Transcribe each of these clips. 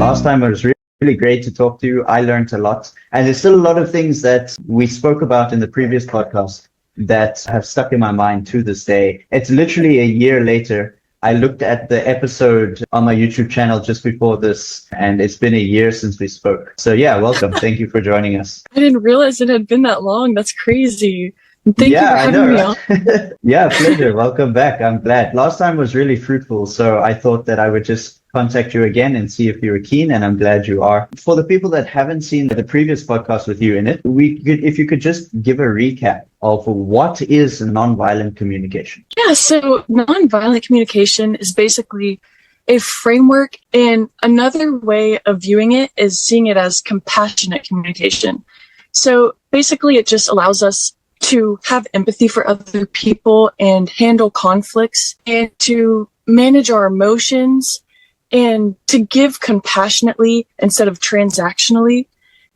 Last time it was really great to talk to you. I learned a lot. And there's still a lot of things that we spoke about in the previous podcast that have stuck in my mind to this day. It's literally a year later. I looked at the episode on my YouTube channel just before this, and it's been a year since we spoke. So yeah, welcome. Thank you for joining us. I didn't realize it had been that long. That's crazy. Thank you for having me on. Yeah, pleasure. Welcome back. I'm glad. Last time was really fruitful, so I thought that I would just contact you again and see if you were keen, and I'm glad you are. For the people that haven't seen the previous podcast with you in it, if you could just give a recap of what is nonviolent communication. Yeah, so nonviolent communication is basically a framework, and another way of viewing it is seeing it as compassionate communication. So basically, it just allows us to have empathy for other people and handle conflicts and to manage our emotions and to give compassionately instead of transactionally.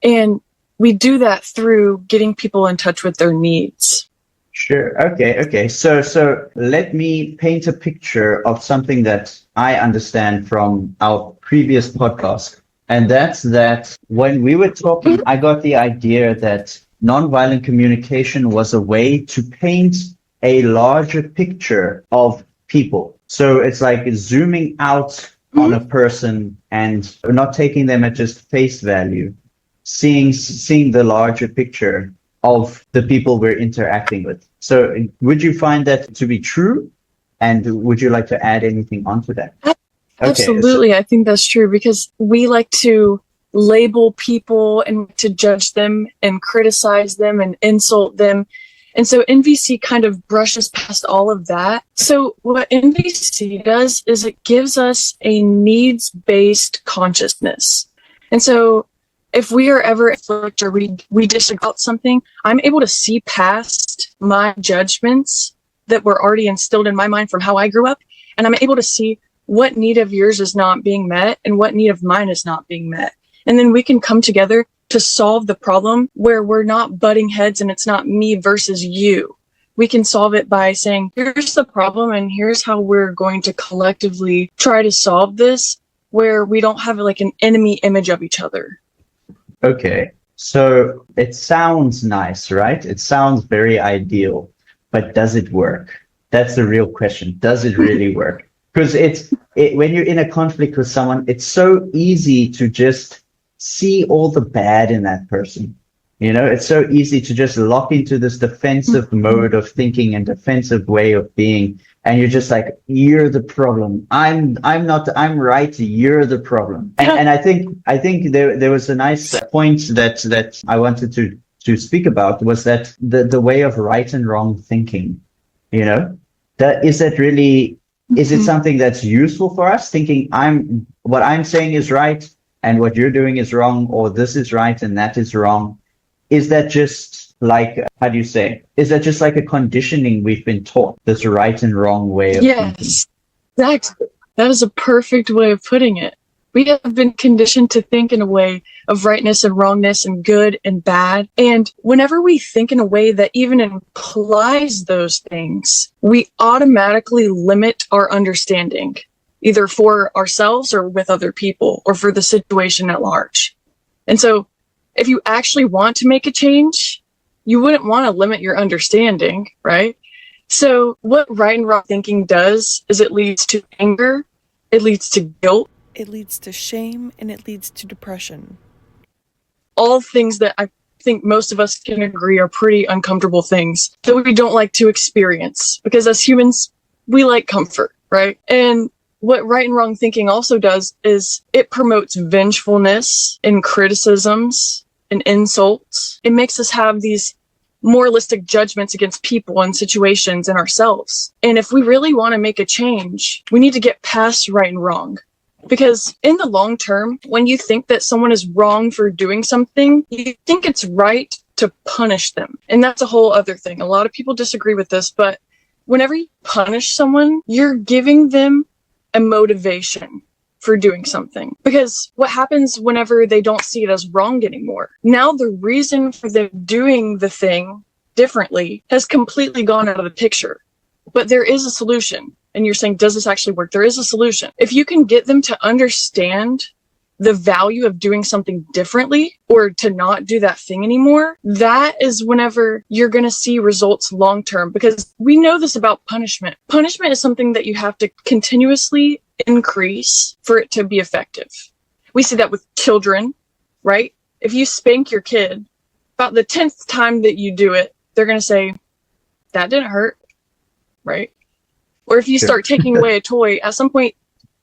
And we do that through getting people in touch with their needs. Sure. Okay. So let me paint a picture of something that I understand from our previous podcast. And that's that when we were talking, I got the idea that nonviolent communication was a way to paint a larger picture of people. So it's like zooming out on a person and not taking them at just face value, seeing the larger picture of the people we're interacting with. So would you find that to be true? And would you like to add anything onto that? Absolutely. I think that's true because we like to label people and to judge them and criticize them and insult them. And so NVC kind of brushes past all of that. So what NVC does is it gives us a needs-based consciousness. And so if we are ever afflicted or we disagree about something, I'm able to see past my judgments that were already instilled in my mind from how I grew up. And I'm able to see what need of yours is not being met and what need of mine is not being met. And then we can come together to solve the problem where we're not butting heads and it's not me versus you. We can solve it by saying, here's the problem and here's how we're going to collectively try to solve this where we don't have like an enemy image of each other. Okay. So it sounds nice, right? It sounds very ideal, but does it work? That's the real question. Does it really work? Because when you're in a conflict with someone, it's so easy to just see all the bad in that person. You know, it's so easy to just lock into this defensive mode of thinking and defensive way of being. And you're just like, you're the problem. I'm right. You're the problem. And I think there was a nice point that I wanted to speak about was that the way of right and wrong thinking, you know, is it something that's useful for us thinking what I'm saying is right and what you're doing is wrong, or this is right and that is wrong? Is that just like, how do you say? Is that just like a conditioning we've been taught, this right and wrong way of thinking? Yes, exactly. That is a perfect way of putting it. We have been conditioned to think in a way of rightness and wrongness and good and bad. And whenever we think in a way that even implies those things, we automatically limit our understanding, either for ourselves or with other people or for the situation at large. And so if you actually want to make a change, you wouldn't want to limit your understanding, right? So what right and wrong thinking does is it leads to anger, it leads to guilt, it leads to shame, and it leads to depression. All things that I think most of us can agree are pretty uncomfortable things that we don't like to experience because as humans, we like comfort, right? And what right and wrong thinking also does is it promotes vengefulness and criticisms and insults. It makes us have these moralistic judgments against people and situations and ourselves. And if we really want to make a change, we need to get past right and wrong. Because in the long term, when you think that someone is wrong for doing something, you think it's right to punish them. And that's a whole other thing. A lot of people disagree with this, but whenever you punish someone, you're giving them a motivation for doing something. Because what happens whenever they don't see it as wrong anymore? Now the reason for them doing the thing differently has completely gone out of the picture. But there is a solution. And you're saying, does this actually work? There is a solution. If you can get them to understand the value of doing something differently or to not do that thing anymore, that is whenever you're going to see results long term, because we know this about punishment. Punishment is something that you have to continuously increase for it to be effective. We see that with children, right? If you spank your kid, about the 10th time that you do it, they're going to say, that didn't hurt, right? Or if you start taking away a toy, at some point,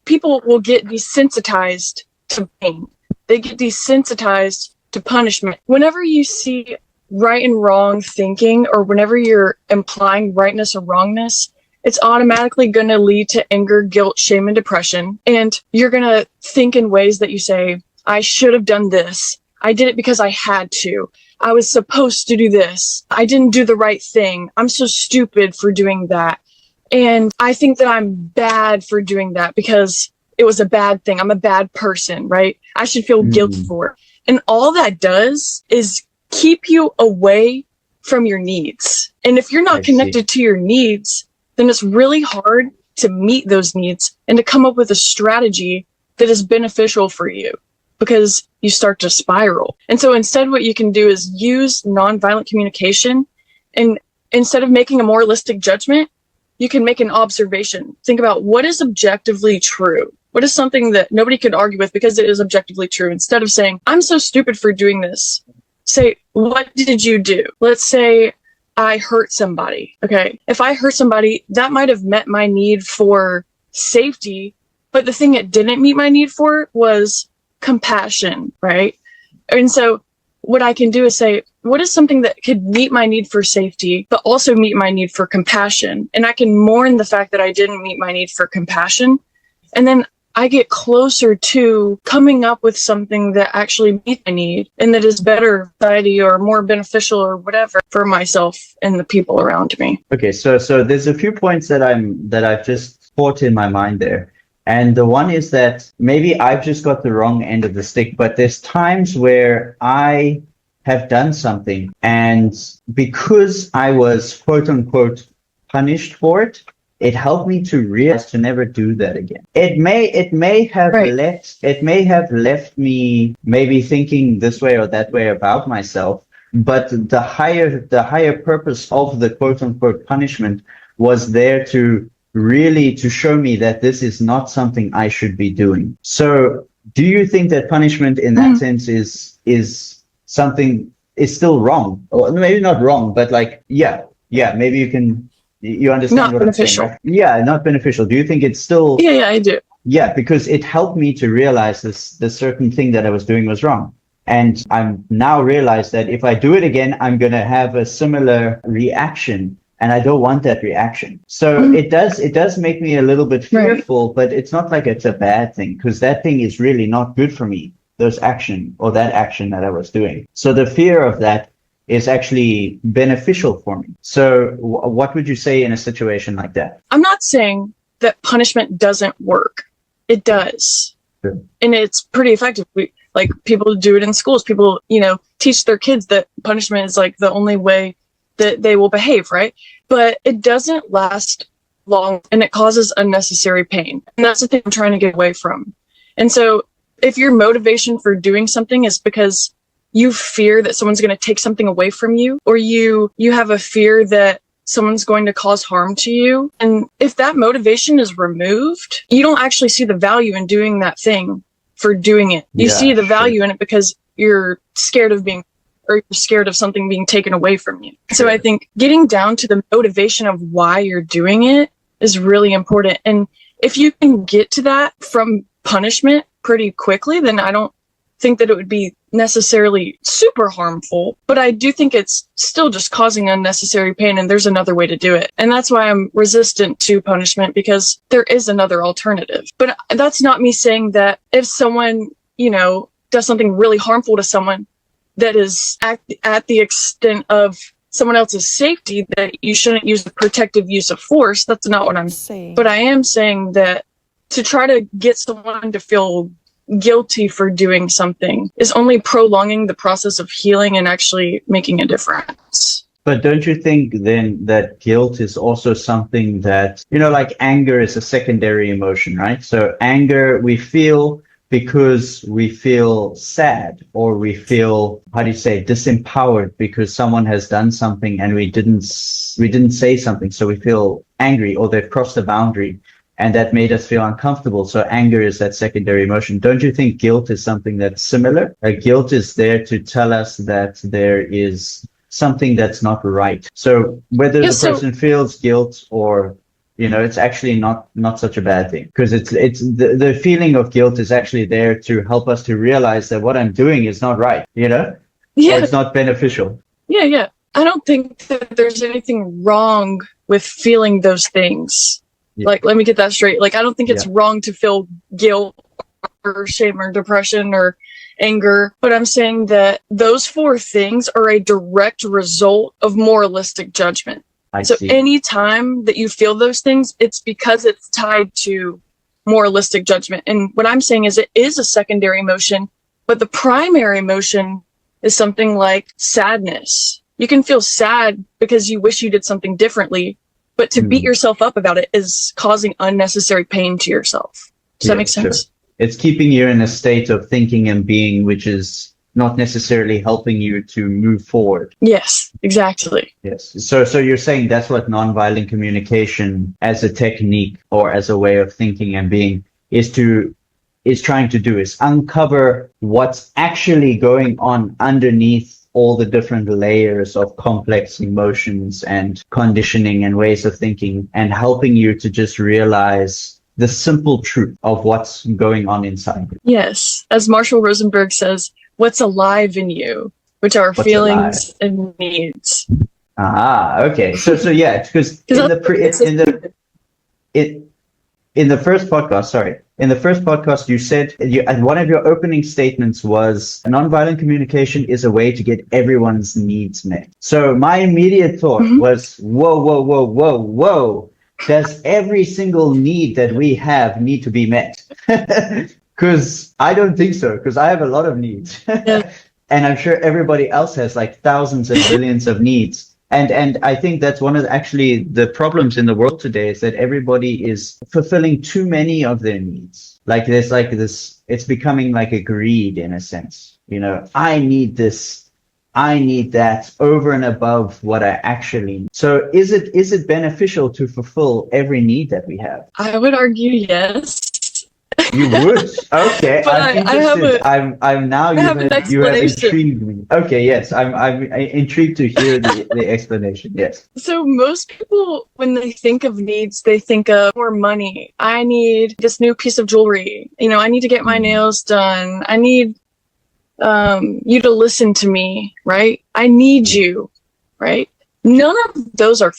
people will get desensitized to pain. They get desensitized to punishment. Whenever you see right and wrong thinking, or whenever you're implying rightness or wrongness, it's automatically going to lead to anger, guilt, shame, and depression. And you're going to think in ways that you say, I should have done this. I did it because I had to. I was supposed to do this. I didn't do the right thing. I'm so stupid for doing that. And I think that I'm bad for doing that because it was a bad thing. I'm a bad person, right? I should feel guilty for it. And all that does is keep you away from your needs. And if you're not connected to your needs, then it's really hard to meet those needs and to come up with a strategy that is beneficial for you, because you start to spiral. And so instead, what you can do is use nonviolent communication. And instead of making a moralistic judgment, you can make an observation. Think about what is objectively true. What is something that nobody could argue with because it is objectively true? Instead of saying, I'm so stupid for doing this, say, what did you do? Let's say I hurt somebody. Okay. If I hurt somebody, that might have met my need for safety, but the thing it didn't meet my need for was compassion, right? And so what I can do is say, what is something that could meet my need for safety, but also meet my need for compassion? And I can mourn the fact that I didn't meet my need for compassion. And then I get closer to coming up with something that actually meets my need and that is better for society or more beneficial or whatever for myself and the people around me. Okay, so there's a few points that I've just thought in my mind there. And the one is that maybe I've just got the wrong end of the stick, but there's times where I have done something, and because I was quote unquote punished for it, it helped me to realize to never do that again. It may have left me maybe thinking this way or that way about myself, but the higher purpose of the quote unquote punishment was there to really to show me that this is not something I should be doing. So do you think that punishment in that sense is something is still wrong? Or maybe not wrong, but like, maybe you understand not what beneficial. I'm saying, right? Yeah, not beneficial. Do you think it's still? Yeah, I do. Yeah, because it helped me to realize this certain thing that I was doing was wrong. And I'm now realized that if I do it again, I'm going to have a similar reaction. And I don't want that reaction. So it does make me a little bit fearful, but it's not like it's a bad thing, because that thing is really not good for me, that action that I was doing. So the fear of that is actually beneficial for me. So what would you say in a situation like that? I'm not saying that punishment doesn't work. It does. Sure. And it's pretty effective. Like people do it in schools. People, teach their kids that punishment is like the only way that they will behave, right? But it doesn't last long, and it causes unnecessary pain. And that's the thing I'm trying to get away from. And so if your motivation for doing something is because you fear that someone's going to take something away from you, or you have a fear that someone's going to cause harm to you, and if that motivation is removed, you don't actually see the value in doing that thing for doing it. You see the value in it because you're scared of you're scared of something being taken away from you. Sure. So I think getting down to the motivation of why you're doing it is really important. And if you can get to that from punishment pretty quickly, then I don't think that it would be necessarily super harmful, but I do think it's still just causing unnecessary pain, and there's another way to do it. And that's why I'm resistant to punishment, because there is another alternative. But that's not me saying that if someone, does something really harmful to someone that is at the extent of someone else's safety, that you shouldn't use the protective use of force. That's not what I'm saying. But I am saying that to try to get someone to feel guilty for doing something is only prolonging the process of healing and actually making a difference. But don't you think then that guilt is also something that, like anger is a secondary emotion, right? So anger, we feel because we feel sad, or we feel, how do you say, disempowered because someone has done something and we didn't say something, so we feel angry, or they've crossed the boundary and that made us feel uncomfortable. So anger is that secondary emotion. Don't you think guilt is something that's similar? Guilt is there to tell us that there is something that's not right. So whether the person feels guilt or, it's actually not such a bad thing, because it's the feeling of guilt is actually there to help us to realize that what I'm doing is not right, or it's not beneficial. Yeah. I don't think that there's anything wrong with feeling those things. Yeah. Like, let me get that straight. Like, I don't think it's wrong to feel guilt or shame or depression or anger, but I'm saying that those four things are a direct result of moralistic judgment. So anytime that you feel those things, it's because it's tied to moralistic judgment. And what I'm saying is it is a secondary emotion, but the primary emotion is something like sadness. You can feel sad because you wish you did something differently, but to beat yourself up about it is causing unnecessary pain to yourself. Does that make sense? Sure. It's keeping you in a state of thinking and being, which is not necessarily helping you to move forward. Yes, exactly. Yes. So you're saying that's what nonviolent communication as a technique or as a way of thinking and being is trying to do, is uncover what's actually going on underneath all the different layers of complex emotions and conditioning and ways of thinking, and helping you to just realize the simple truth of what's going on inside you. Yes. As Marshall Rosenberg says, what's alive in you, which are feelings and needs. Okay. So yeah, because in the first podcast, you said, and one of your opening statements was, nonviolent communication is a way to get everyone's needs met. So my immediate thought was, whoa. Does every single need that we have need to be met? Because I don't think so, because I have a lot of needs. And I'm sure everybody else has like thousands and billions of needs. And I think that's one of the problems in the world today, is that everybody is fulfilling too many of their needs. Like there's like this, it's becoming like a greed in a sense. I need this, I need that over and above what I actually need. So is it beneficial to fulfill every need that we have? I would argue yes. You would? Okay. You have intrigued me. Okay, yes. I'm intrigued to hear the explanation. Yes. So most people, when they think of needs, they think of more money. I need this new piece of jewelry. I need to get my nails done. I need you to listen to me, right? I need you, right? None of those are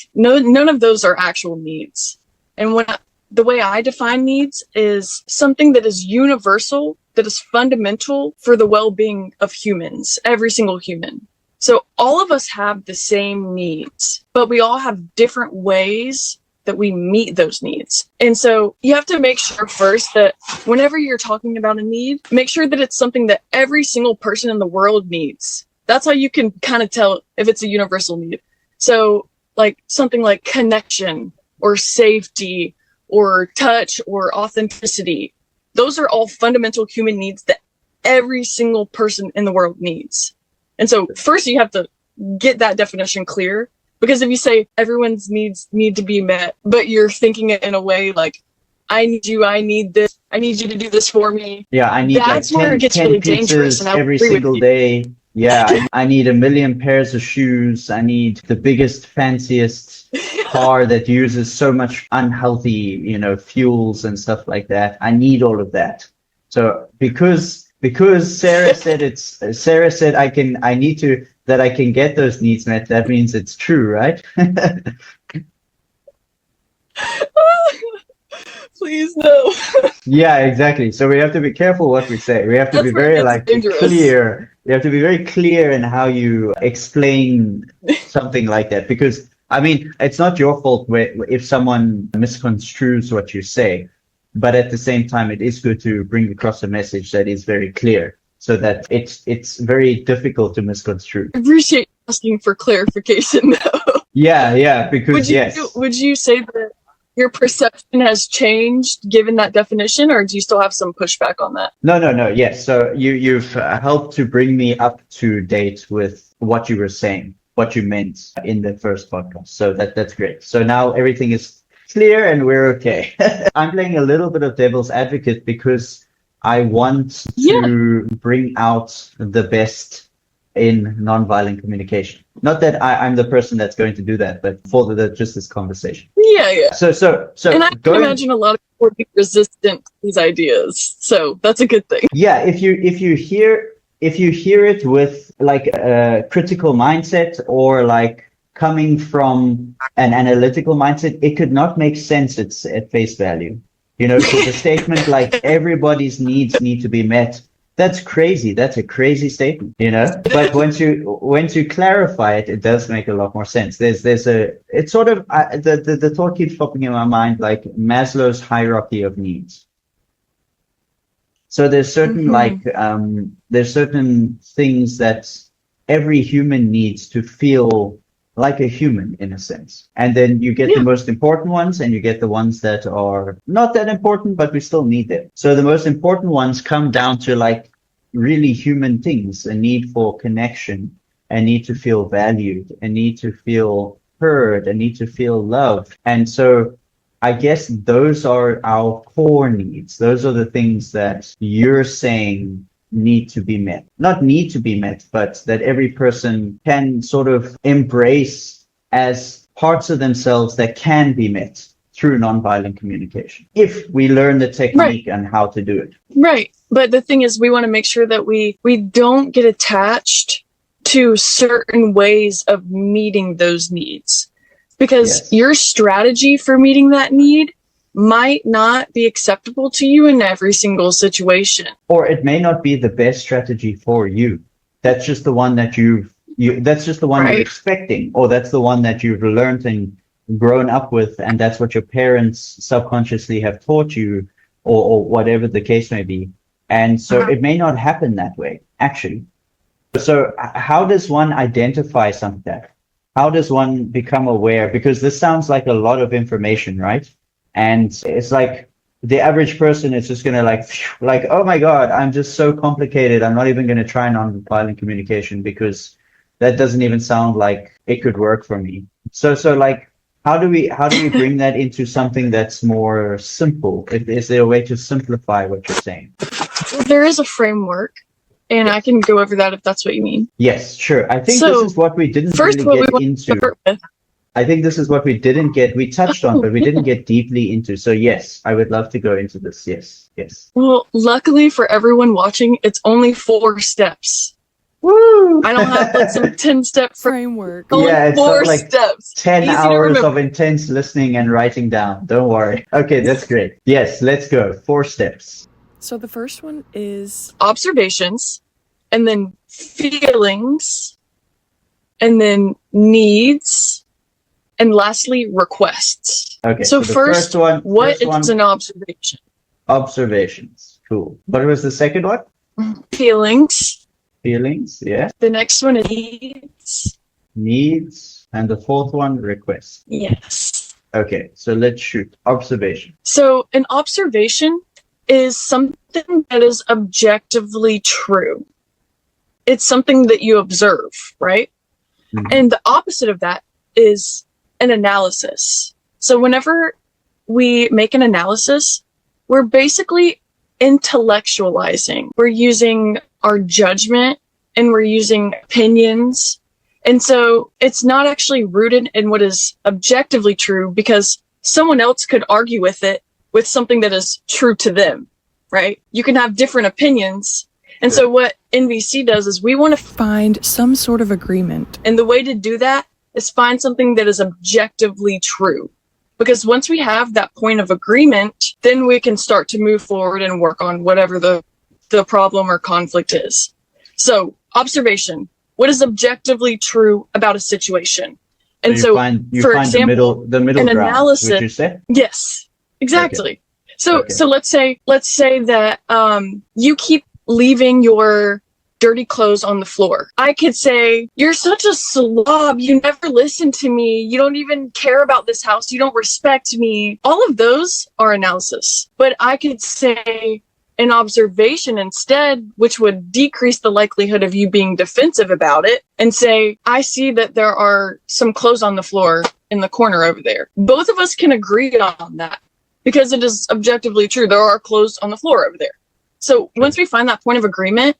actual needs. And the way I define needs is something that is universal, that is fundamental for the well-being of humans, every single human. So all of us have the same needs, but we all have different ways that we meet those needs. And so you have to make sure first that whenever you're talking about a need, make sure that it's something that every single person in the world needs. That's how you can kind of tell if it's a universal need. So like something like connection or safety or touch or authenticity. Those are all fundamental human needs that every single person in the world needs. And so first you have to get that definition clear, because if you say everyone's needs need to be met, but you're thinking it in a way like, I need you, I need this, I need you to do this for me. Yeah, I need that's where it gets really dangerous. And every single day. Yeah, I need 1 million pairs of shoes. I need the biggest, fanciest car that uses so much unhealthy, fuels and stuff like that. I need all of that. So because Sarah said I can get those needs met, that means it's true, right? Please no. Yeah, exactly. So we have to be careful what we say. We have to be very clear. You have to be very clear in how you explain something like that, because it's not your fault if someone misconstrues what you say, but at the same time, it is good to bring across a message that is very clear, so that it's very difficult to misconstrue. I appreciate asking for clarification though. Yeah, because would you say that your perception has changed given that definition, or do you still have some pushback on that? No. Yes. So you've helped to bring me up to date with what you were saying, what you meant in the first podcast. So that's great. So now everything is clear and we're okay. I'm playing a little bit of devil's advocate because I want to bring out the best in nonviolent communication. Not that I'm the person that's going to do that, but for just this conversation. Yeah. So and I can imagine a lot of people would be resistant to these ideas. So that's a good thing. Yeah, if you hear it with like a critical mindset or like coming from an analytical mindset, it could not make sense at face value. You know, so the statement like everybody's needs need to be met, that's crazy. That's a crazy statement, you know. But once you clarify it, it does make a lot more sense. It's sort of the thought keeps popping in my mind, like Maslow's hierarchy of needs. So there's certain there's certain things that every human needs to feel like a human in a sense. And then you get the most important ones and you get the ones that are not that important, but we still need them. So the most important ones come down to like really human things, a need for connection, a need to feel valued, a need to feel heard, a need to feel loved. And so I guess those are our core needs. Those are the things that you're saying need to be met. Not need to be met, but that every person can sort of embrace as parts of themselves that can be met through nonviolent communication, if we learn the technique and how to do it. Right. But the thing is, we want to make sure that we don't get attached to certain ways of meeting those needs. Because your strategy for meeting that need might not be acceptable to you in every single situation. Or it may not be the best strategy for you. That's just the one that that's just the one you're expecting, or that's the one that you've learned and grown up with, and that's what your parents subconsciously have taught you, or whatever the case may be. And so it may not happen that way, actually. So how does one identify something like that? How does one become aware? Because this sounds like a lot of information, right? And it's like the average person is just going to like, oh my God, I'm just so complicated. I'm not even going to try nonviolent communication because that doesn't even sound like it could work for me. So like, how do we bring that into something that's more simple? Is there a way to simplify what you're saying? There is a framework, and I can go over that if that's what you mean. Yes, sure. I think this is what we didn't really get into. I think this is what we touched on, but we didn't get deeply into. So yes, I would love to go into this. Yes. Well, luckily for everyone watching, it's only 4 steps. Woo! I don't have like some 10-step framework. It's 4 like steps. 10 hours of intense listening and writing down. Don't worry. Okay, that's great. Yes, let's go. 4 steps. So the first one is observations, and then feelings, and then needs, and lastly, requests. Okay. So first what is an observation? Observations. Cool. What was the second one? Feelings. Feelings, yeah. The next one is needs. Needs. And the fourth one, requests. Yes. Okay, so let's shoot. Observation. So an observation is something that is objectively true. It's something that you observe, right? Mm-hmm. And the opposite of that is an analysis. So whenever we make an analysis, we're basically intellectualizing. We're using our judgment and we're using opinions. And so it's not actually rooted in what is objectively true, because someone else could argue with it with something that is true to them, right? You can have different opinions. And so what NVC does is we want to find some sort of agreement. And the way to do that is find something that is objectively true. Because once we have that point of agreement, then we can start to move forward and work on whatever the problem or conflict is. So observation, what is objectively true about a situation? And so for example, the middle ground, analysis, would you say? Yes, exactly. Okay. So let's say that you keep leaving your dirty clothes on the floor. I could say, you're such a slob. You never listen to me. You don't even care about this house. You don't respect me. All of those are analysis. But I could say an observation instead, which would decrease the likelihood of you being defensive about it, and say, I see that there are some clothes on the floor in the corner over there. Both of us can agree on that because it is objectively true. There are clothes on the floor over there. So once we find that point of agreement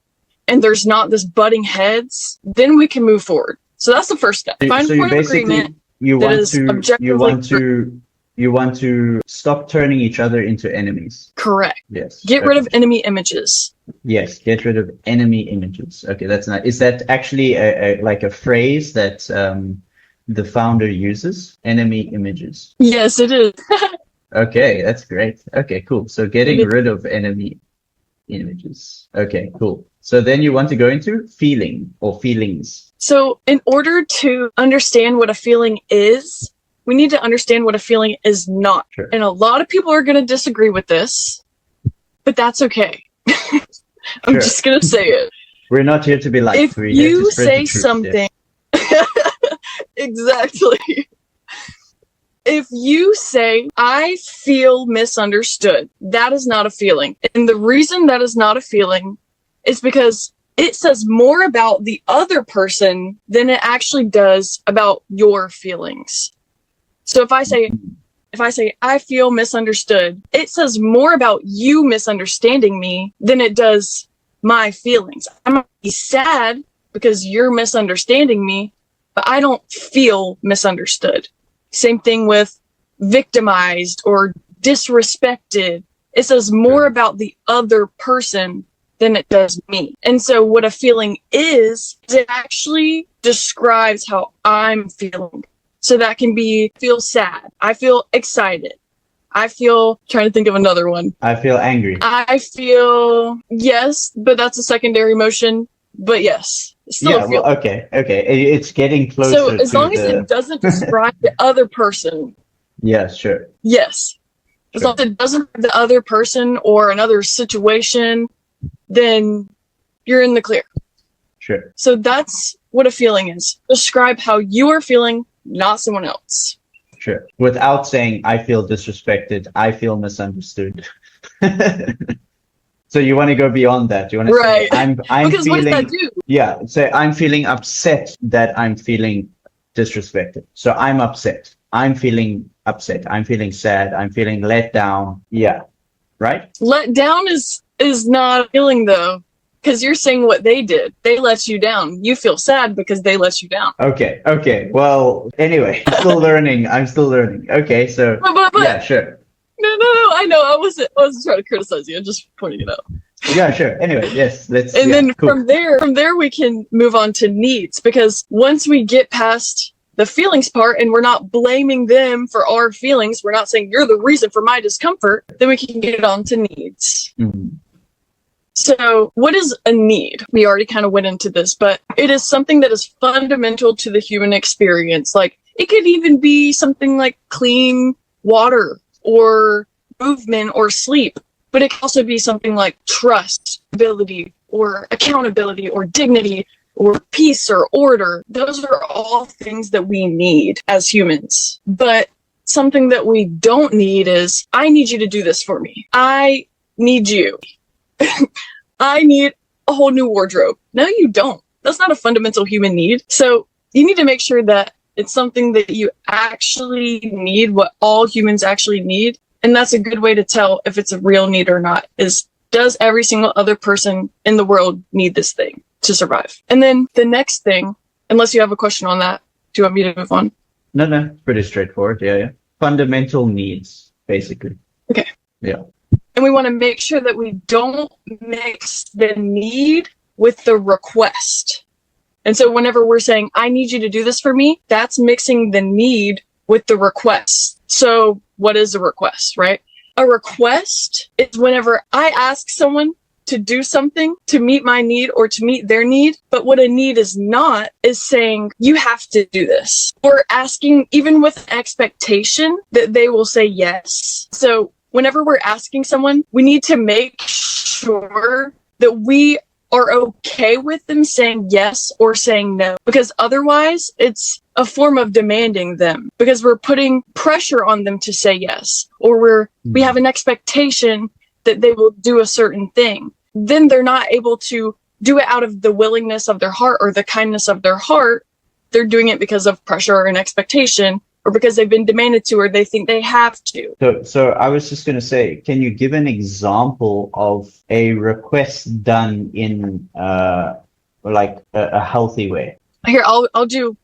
and there's not this butting heads, then we can move forward. So that's the first step. Find So a point of agreement that is objectively true. You want to stop turning each other into enemies. Correct. Yes. Get rid of enemy images. Yes, get rid of enemy images. Okay, that's nice. Is that actually like a phrase that the founder uses? Enemy images. Yes, it is. Okay, that's great. Okay, cool. So getting rid of enemy images. Okay, cool. So then you want to go into feeling or feelings. So in order to understand what a feeling is, we need to understand what a feeling is not. Sure. And a lot of people are going to disagree with this, but that's okay. I'm Sure. just going to say it. We're not here to be like. If We're here you to spread say the truth, something, yes. exactly. If you say, I feel misunderstood, that is not a feeling. And the reason that is not a feeling is because it says more about the other person than it actually does about your feelings. So if I say, I feel misunderstood, it says more about you misunderstanding me than it does my feelings. I might be sad because you're misunderstanding me, but I don't feel misunderstood. Same thing with victimized or disrespected. It says more about the other person than it does me. And so what a feeling is it actually describes how I'm feeling. So that can be, feel sad. I feel excited. I feel, trying to think of another one. I feel angry. I feel, yes, but that's a secondary emotion. But yes, still Yeah, a feeling. well, okay. It's getting closer So as to long as it doesn't describe the other person, Yeah, sure. yes. As Sure. long as it doesn't have the other person or another situation, then you're in the clear. Sure. So that's what a feeling is. Describe how you are feeling, not someone else. Sure. Without saying, I feel disrespected, I feel misunderstood. So you want to go beyond that. You want to Right. say, I'm Because what feeling, does that do? yeah, say, I'm feeling upset that I'm feeling disrespected. So I'm upset. I'm feeling upset. I'm feeling sad. I'm feeling let down. Yeah. Right? Let down is not a feeling though, because you're saying what they did. They let you down. You feel sad because they let you down. Okay. Okay. Well, anyway, I'm still learning. Okay. So But yeah, sure. no, I know. I wasn't trying to criticize you. I'm just pointing it out. Yeah, sure. Anyway, yes, let's. And yeah, then cool. from there we can move on to needs, because once we get past the feelings part and we're not blaming them for our feelings, we're not saying you're the reason for my discomfort, then we can get on to needs. Mhm. So what is a need? We already kind of went into this, but it is something that is fundamental to the human experience. Like it could even be something like clean water or movement or sleep, but it can also be something like trust, ability, or accountability, or dignity, or peace, or order. Those are all things that we need as humans. But something that we don't need is, I need you to do this for me. I need you. I need a whole new wardrobe. No, you don't. That's not a fundamental human need. So you need to make sure that it's something that you actually need, what all humans actually need. And that's a good way to tell if it's a real need or not, is does every single other person in the world need this thing to survive? And then the next thing, unless you have a question on that, do you want me to move on? No, pretty straightforward. Yeah. Fundamental needs, basically. Okay. Yeah. And we want to make sure that we don't mix the need with the request. And so whenever we're saying, I need you to do this for me, that's mixing the need with the request. So what is a request, right? A request is whenever I ask someone to do something to meet my need or to meet their need. But what a need is not is saying, you have to do this, or asking even with an expectation that they will say yes. So whenever we're asking someone, we need to make sure that we are okay with them saying yes or saying no, because otherwise it's a form of demanding them, because we're putting pressure on them to say yes, or we have an expectation that they will do a certain thing. Then they're not able to do it out of the willingness of their heart or the kindness of their heart. They're doing it because of pressure or an expectation, or because they've been demanded to, or they think they have to. So I was just going to say, can you give an example of a request done in like a healthy way? Here, I'll do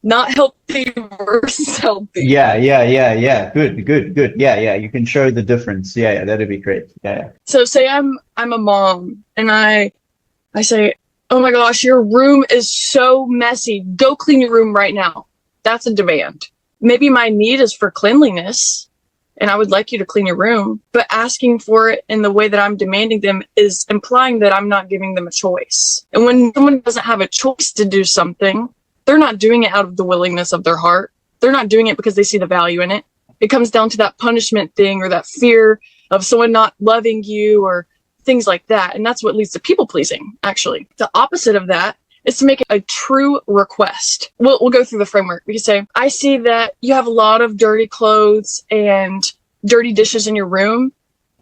not healthy versus healthy. Yeah. Good. Yeah. You can show the difference. Yeah, that'd be great. Yeah. So say I'm a mom, and I say, oh my gosh, your room is so messy. Go clean your room right now. That's a demand. Maybe my need is for cleanliness, and I would like you to clean your room, but asking for it in the way that I'm demanding them is implying that I'm not giving them a choice. And when someone doesn't have a choice to do something, they're not doing it out of the willingness of their heart. They're not doing it because they see the value in it. It comes down to that punishment thing, or that fear of someone not loving you, or things like that. And that's what leads to people pleasing, actually. The opposite of that is to make it a true request. We'll go through the framework. We can say, I see that you have a lot of dirty clothes and dirty dishes in your room,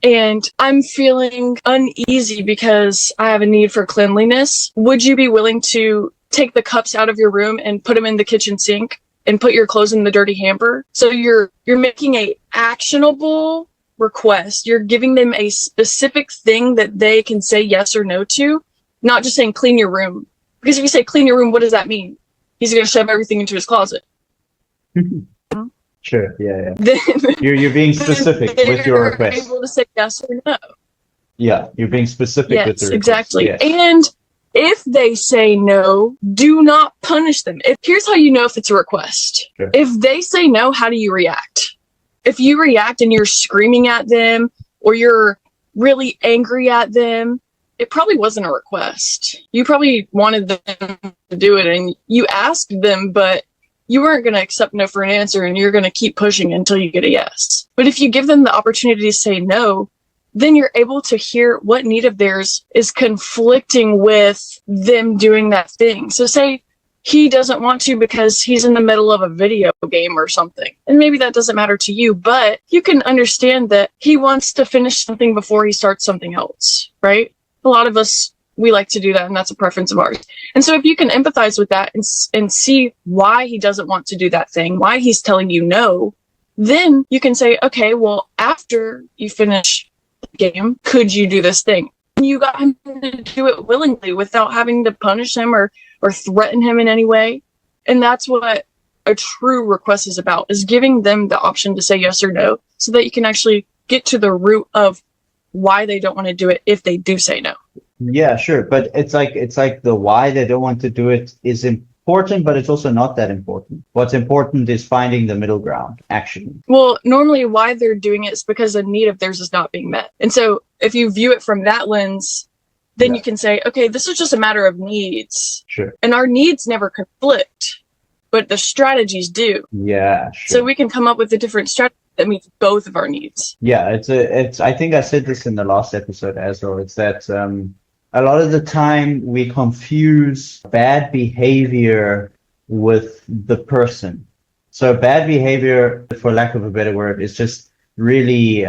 and I'm feeling uneasy because I have a need for cleanliness. Would you be willing to take the cups out of your room and put them in the kitchen sink and put your clothes in the dirty hamper? So you're making a actionable request. You're giving them a specific thing that they can say yes or no to, not just saying clean your room. Because if you say clean your room, what does that mean? He's going to shove everything into his closet. Sure. Yeah. Then You're being specific with your request. Able to say yes or no. Yeah, you're being specific with the request. Exactly. Yes. And if they say no, do not punish them. Here's how you know if it's a request. Sure. If they say no, how do you react? If you react and you're screaming at them, or you're really angry at them, it probably wasn't a request. You probably wanted them to do it, and you asked them, but you weren't going to accept no for an answer, and you're going to keep pushing until you get a yes. But if you give them the opportunity to say no, then you're able to hear what need of theirs is conflicting with them doing that thing. So say he doesn't want to because he's in the middle of a video game or something. And maybe that doesn't matter to you, but you can understand that he wants to finish something before he starts something else, right? A lot of us, we like to do that, and that's a preference of ours. And so if you can empathize with that and see why he doesn't want to do that thing, why he's telling you no, then you can say, okay, well, after you finish the game, could you do this thing? And you got him to do it willingly without having to punish him or threaten him in any way. And that's what a true request is about, is giving them the option to say yes or no, so that you can actually get to the root of why they don't want to do it if they do say no. Yeah, sure. But it's like the why they don't want to do it is important, but it's also not that important. What's important is finding the middle ground, actually. Well, normally why they're doing it is because a need of theirs is not being met. And so if you view it from that lens, then you can say, okay, this is just a matter of needs. Sure. And our needs never conflict, but the strategies do. Yeah, sure. So we can come up with a different strategy that meets both of our needs. Yeah, it's I think I said this in the last episode as well. It's that a lot of the time we confuse bad behavior with the person. So bad behavior, for lack of a better word, is just really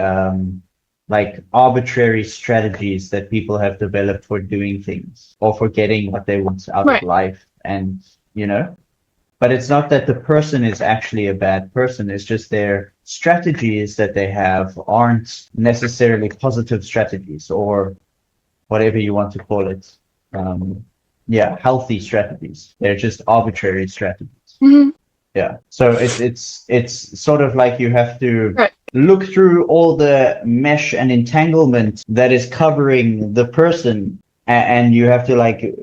like arbitrary strategies that people have developed for doing things or for getting what they want out of life. And, but it's not that the person is actually a bad person. It's just their strategies that they have aren't necessarily positive strategies, or whatever you want to call it. Healthy strategies. They're just arbitrary strategies. Mm-hmm. Yeah. So it's sort of like you have to look through all the mesh and entanglement that is covering the person, and you have to like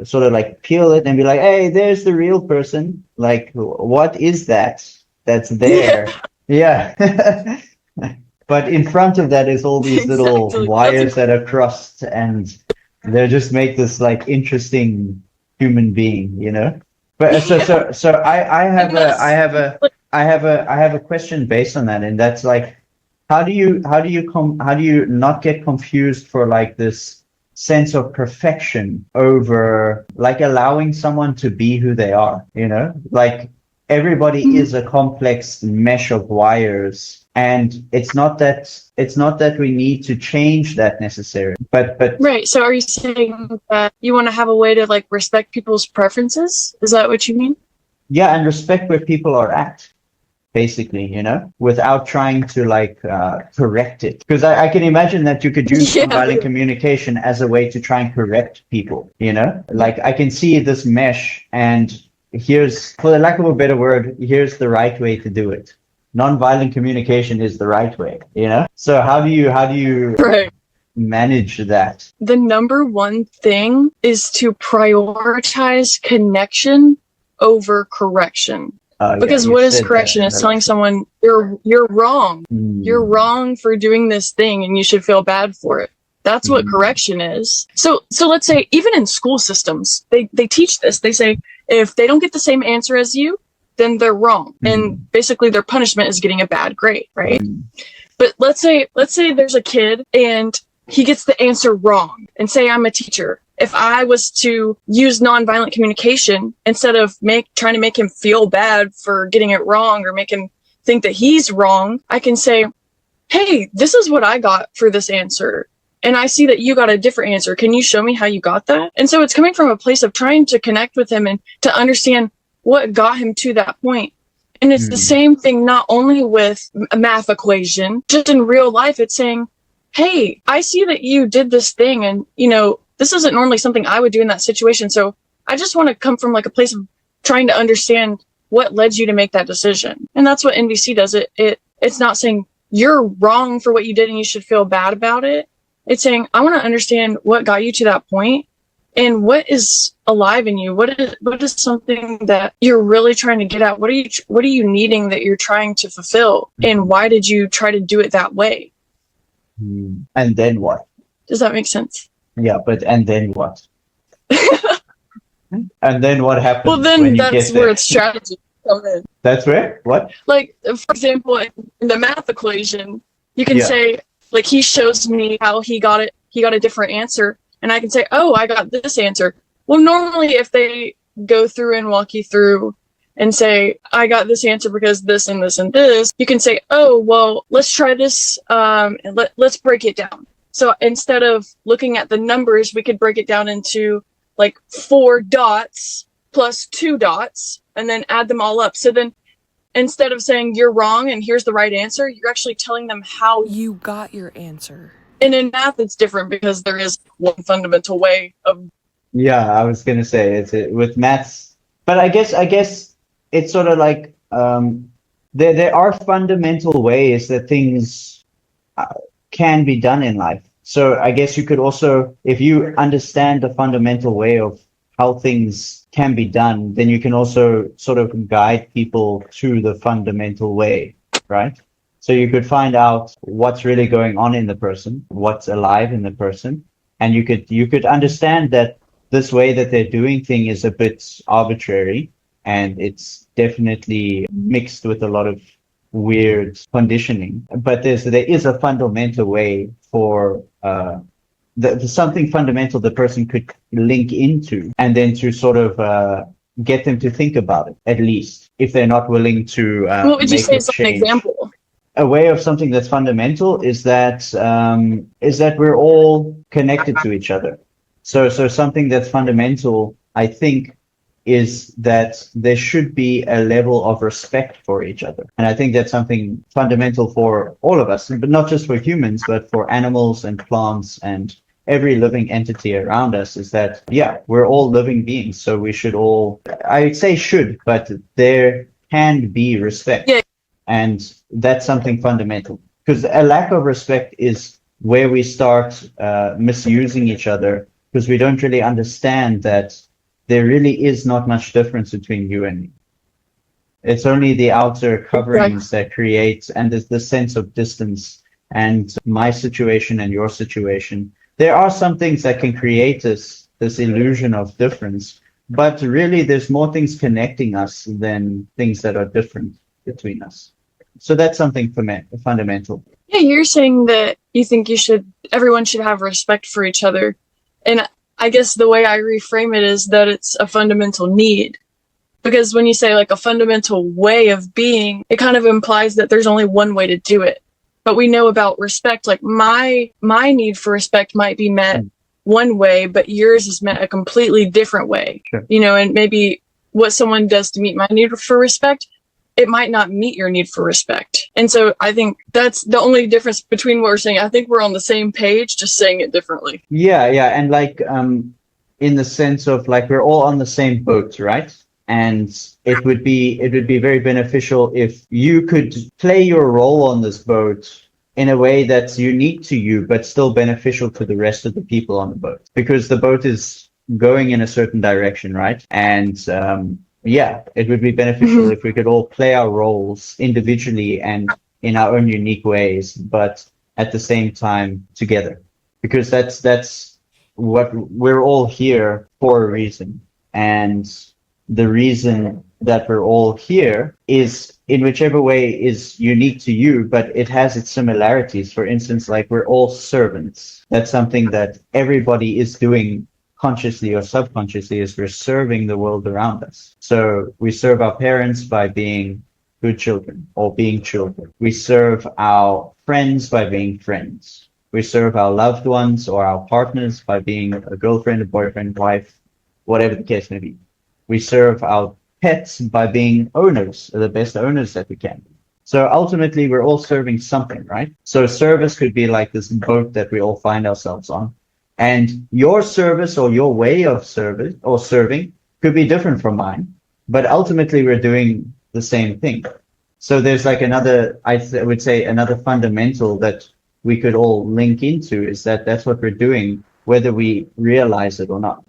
sort of like peel it and be like, hey, there's the real person. Like, what is that that's there? Yeah. But in front of that is all these little wires that are crossed, and they just make this like interesting human being, But so I have a question based on that, and that's like, how do you not get confused for like this sense of perfection over like allowing someone to be who they are, you know? Like everybody is a complex mesh of wires, and it's not that we need to change that necessarily. But Right. So are you saying that you want to have a way to like respect people's preferences? Is that what you mean? yeah, and respect where people are at, basically, you know, without trying to like correct it. Because I can imagine that you could use Yeah. nonviolent communication as a way to try and correct people, you know? Like I can see this mesh, and here's, for the lack of a better word, here's the right way to do it. Nonviolent communication is the right way, you know? So how do you Right. manage that? The number one thing is to prioritize connection over correction. Yeah, Because you what is said that, correction? and It's that telling makes sense. someone you're wrong. You're Mm, wrong for doing this thing and you should feel bad for it. That's what mm, correction is. So let's say even in school systems, they teach this. They say if they don't get the same answer as you, then they're wrong. mm, And basically their punishment is getting a bad grade, right? mm, But let's say there's a kid and he gets the answer wrong, and say I'm a teacher. If I was to use nonviolent communication instead of trying to make him feel bad for getting it wrong or make him think that he's wrong, I can say, hey, this is what I got for this answer. And I see that you got a different answer. Can you show me how you got that? And so it's coming from a place of trying to connect with him and to understand what got him to that point. And it's the mm, same thing, not only with a math equation, just in real life, it's saying, hey, I see that you did this thing and, you know, this isn't normally something I would do in that situation. So I just want to come from like a place of trying to understand what led you to make that decision. And that's what NVC does. It's not saying you're wrong for what you did and you should feel bad about it. It's saying, I want to understand what got you to that point and what is alive in you. What is something that you're really trying to get at? What are you needing that you're trying to fulfill? And why did you try to do it that way? mm. And then what? Does that make sense? Yeah, but and then what? And then what happens Well, then when you that's get where there? its strategy come in. That's where? What? Like, for example, in the math equation, you can Yeah. say, like, he shows me how he got it. He got a different answer. And I can say, oh, I got this answer. Well, normally if they go through and walk you through and say, I got this answer because this and this and this, you can say, oh, well, let's try this. And let's break it down. So instead of looking at the numbers, we could break it down into like 4 dots plus 2 dots and then add them all up. So then instead of saying you're wrong and here's the right answer, you're actually telling them how. You got your answer. And in math, it's different because there is one fundamental way of. Yeah, I was gonna say with maths, but I guess it's sort of like there are fundamental ways that things can be done in life. So I guess you could also, if you understand the fundamental way of how things can be done, then you can also sort of guide people to the fundamental way, right? So you could find out what's really going on in the person, what's alive in the person, and you could understand that this way that they're doing thing is a bit arbitrary, and it's definitely mixed with a lot of weird conditioning. But there is a fundamental way for something fundamental the person could link into, and then to sort of get them to think about it, at least, if they're not willing to What would you make say a is an change. example? A way of something that's fundamental is that we're all connected to each other. So something that's fundamental, I think, is that there should be a level of respect for each other. And I think that's something fundamental for all of us, but not just for humans, but for animals and plants and every living entity around us, is that, yeah, we're all living beings. So we should all, I would say should, but there can be respect. Yeah. And that's something fundamental, because a lack of respect is where we start misusing each other, because we don't really understand that there really is not much difference between you and me. It's only the outer coverings that create, and there's the sense of distance and my situation and your situation. There are some things that can create this illusion of difference, but really there's more things connecting us than things that are different between us. So that's something fundamental. Yeah, you're saying that you think everyone should have respect for each other. And I guess the way I reframe it is that it's a fundamental need. Because when you say like a fundamental way of being, it kind of implies that there's only one way to do it. But we know about respect, like my need for respect might be met one way, but yours is met a completely different way. Sure. You know, and maybe what someone does to meet my need for respect, it might not meet your need for respect. And so I think that's the only difference between what we're saying. I think we're on the same page, just saying it differently. Yeah, and like in the sense of like we're all on the same boat, right? And it would be very beneficial if you could play your role on this boat in a way that's unique to you, but still beneficial to the rest of the people on the boat, because the boat is going in a certain direction, right? And yeah, it would be beneficial if we could all play our roles individually and in our own unique ways, but at the same time together, because that's what we're all here for a reason. And the reason that we're all here is in whichever way is unique to you, but it has its similarities. For instance, like we're all servants. That's something that everybody is doing consciously or subconsciously, is we're serving the world around us. So we serve our parents by being good children or being children. We serve our friends by being friends. We serve our loved ones or our partners by being a girlfriend, a boyfriend, wife, whatever the case may be. We serve our pets by being owners, the best owners that we can be. So ultimately, we're all serving something, right? So service could be like this boat that we all find ourselves on. And your service or your way of service or serving could be different from mine, but ultimately we're doing the same thing. So there's like another, I would say another fundamental that we could all link into is that that's what we're doing, whether we realize it or not,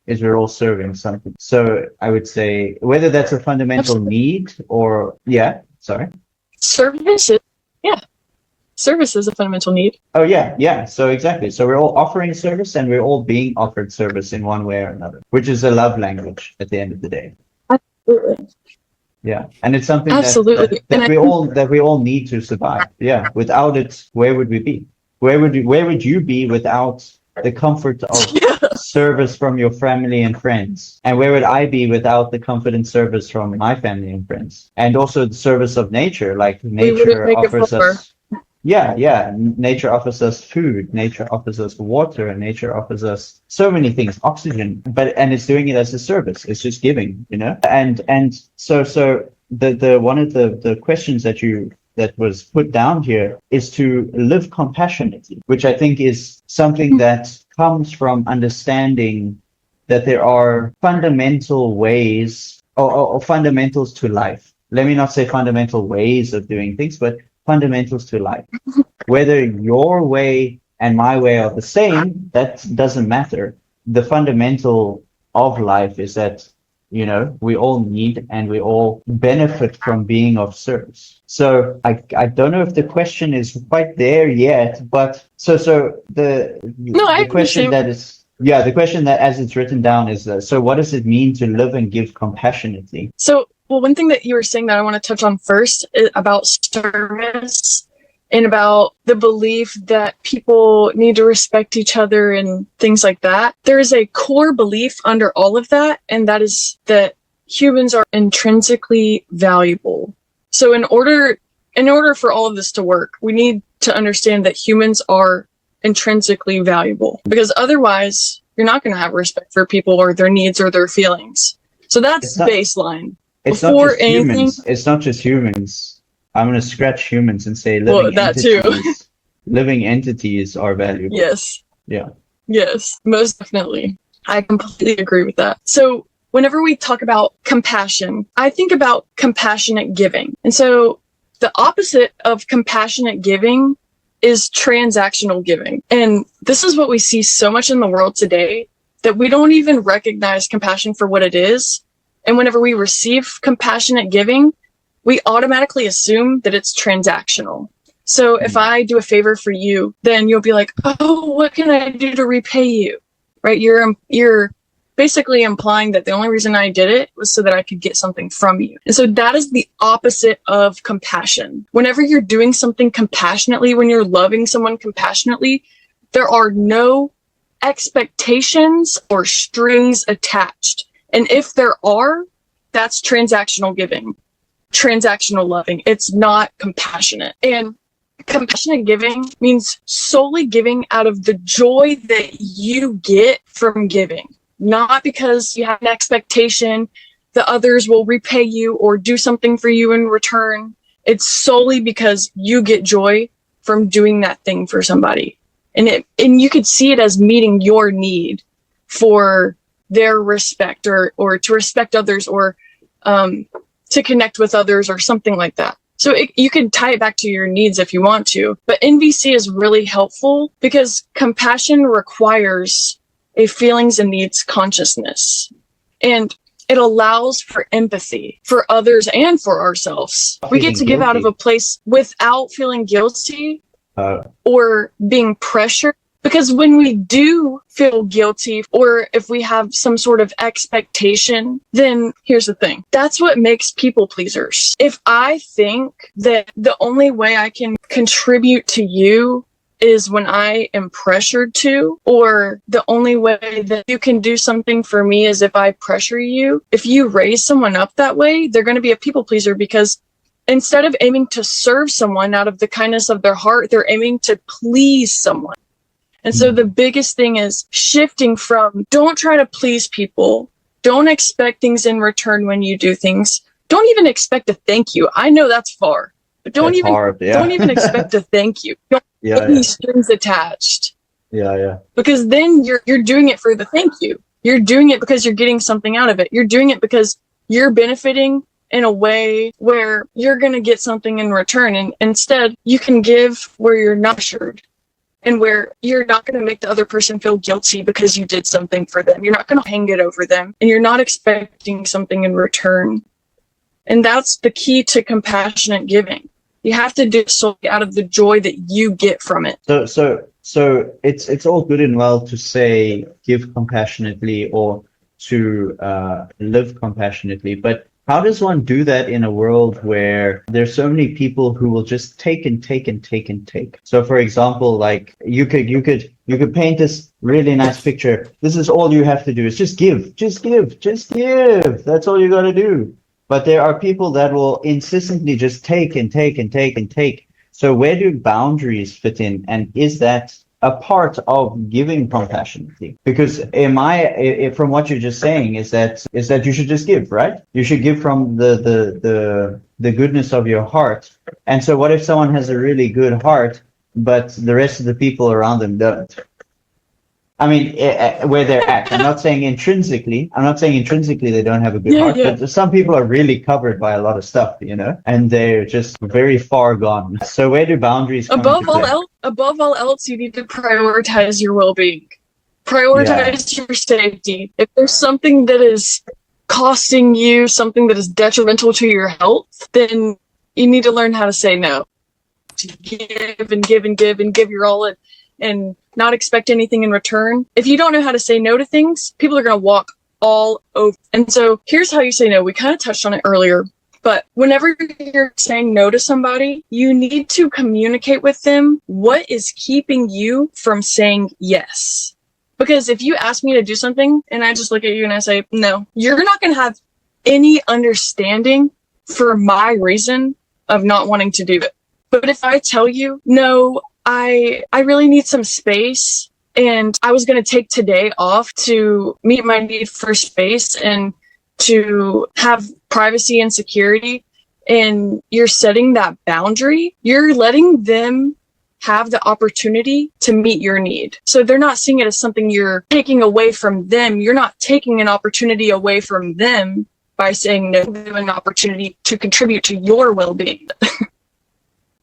is we're all serving something. So I would say whether that's a fundamental need or, Service is a fundamental need. Oh, yeah. So exactly. So we're all offering service and we're all being offered service in one way or another, which is a love language at the end of the day. Absolutely. Yeah. And it's something Absolutely. that we all need to survive. Yeah. Without it, where would we be? Where would you be without the comfort of service from your family and friends? And where would I be without the comfort and service from my family and friends? And also the service of nature, like nature offers us. Yeah. Nature offers us food, nature offers us water, and nature offers us so many things, oxygen, and it's doing it as a service. It's just giving, you know? And so the one of the questions that was put down here is to live compassionately, which I think is something that comes from understanding that there are fundamental ways or fundamentals to life. Let me not say fundamental ways of doing things, but fundamentals to life. Whether your way and my way are the same, that doesn't matter. The fundamental of life is that, you know, we all need and we all benefit from being of service. So I don't know if the question is quite there yet, but the question that as it's written down is, so what does it mean to live and give compassionately? So, well, one thing that you were saying that I want to touch on first is about service and about the belief that people need to respect each other and things like that. There is a core belief under all of that, and that is that humans are intrinsically valuable. So in order for all of this to work, we need to understand that humans are intrinsically valuable, because otherwise you're not going to have respect for people or their needs or their feelings. So that's baseline. It's not just humans. It's not just humans. I'm going to scratch humans and say living entities are valuable. Yes. Yeah. Yes, most definitely. I completely agree with that. So whenever we talk about compassion, I think about compassionate giving. And so the opposite of compassionate giving is transactional giving. And this is what we see so much in the world today, that we don't even recognize compassion for what it is. And whenever we receive compassionate giving, we automatically assume that it's transactional. So if I do a favor for you, then you'll be like, oh, what can I do to repay you? Right? You're basically implying that the only reason I did it was so that I could get something from you. And so that is the opposite of compassion. Whenever you're doing something compassionately, when you're loving someone compassionately, there are no expectations or strings attached. And if there are, that's transactional giving, transactional loving. It's not compassionate. And compassionate giving means solely giving out of the joy that you get from giving, not because you have an expectation that others will repay you or do something for you in return. It's solely because you get joy from doing that thing for somebody. And you could see it as meeting your need for their respect or to respect others or to connect with others or something like that. So you can tie it back to your needs if you want to. But NVC is really helpful because compassion requires a feelings and needs consciousness. And it allows for empathy for others and for ourselves. We get to give out of a place without feeling guilty or being pressured. Because when we do feel guilty or if we have some sort of expectation, then here's the thing. That's what makes people pleasers. If I think that the only way I can contribute to you is when I am pressured to, or the only way that you can do something for me is if I pressure you. If you raise someone up that way, they're going to be a people pleaser because instead of aiming to serve someone out of the kindness of their heart, they're aiming to please someone. And so the biggest thing is shifting from don't try to please people. Don't expect things in return when you do things. Don't even expect a thank you. I know that's far, but don't even expect a thank you. Don't have any strings attached. Because then you're doing it for the thank you. You're doing it because you're getting something out of it. You're doing it because you're benefiting in a way where you're going to get something in return. And instead, you can give where you're not assured. And where you're not going to make the other person feel guilty because you did something for them. You're not going to hang it over them. And you're not expecting something in return. And that's the key to compassionate giving. You have to do so out of the joy that you get from it. So it's all good and well to say give compassionately or to live compassionately, but how does one do that in a world where there's so many people who will just take and take and take and take? So for example, like you could paint this really nice picture. This is all you have to do is just give. That's all you got to do. But there are people that will insistently just take and take and take and take. So where do boundaries fit in? And is that a part of giving compassionately? Because from what you're just saying is that you should just give, right? You should give from the goodness of your heart. And so what if someone has a really good heart, but the rest of the people around them don't? I mean, where they're at. I'm not saying intrinsically they don't have a good heart, but some people are really covered by a lot of stuff, and they're just very far gone. So where do boundaries come into play? Above all else, you need to prioritize your well-being. Prioritize your safety. If there's something that is costing you, something that is detrimental to your health, then you need to learn how to say no. To give and give and give and give your all and not expect anything in return. If you don't know how to say no to things, people are going to walk all over. And so here's how you say no. We kind of touched on it earlier, but whenever you're saying no to somebody, you need to communicate with them what is keeping you from saying yes. Because if you ask me to do something and I just look at you and I say no, you're not going to have any understanding for my reason of not wanting to do it. But if I tell you, no, I really need some space and I was going to take today off to meet my need for space and to have privacy and security, and you're setting that boundary, you're letting them have the opportunity to meet your need. So they're not seeing it as something you're taking away from them. You're not taking an opportunity away from them by saying no, an opportunity to contribute to your well-being.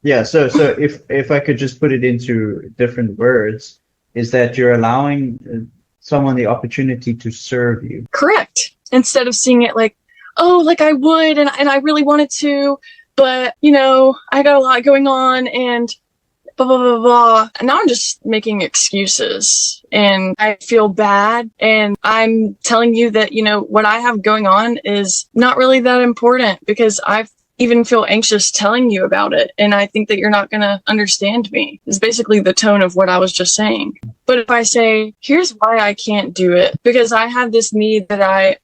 Yeah, so if I could just put it into different words, is that you're allowing someone the opportunity to serve you. Correct. Instead of seeing it like, oh, like I would and I really wanted to, but I got a lot going on and blah, blah, blah, blah. And now I'm just making excuses and I feel bad. And I'm telling you that, what I have going on is not really that important because I've even feel anxious telling you about it. And I think that you're not going to understand me is basically the tone of what I was just saying. But if I say, here's why I can't do it, because I have this need that I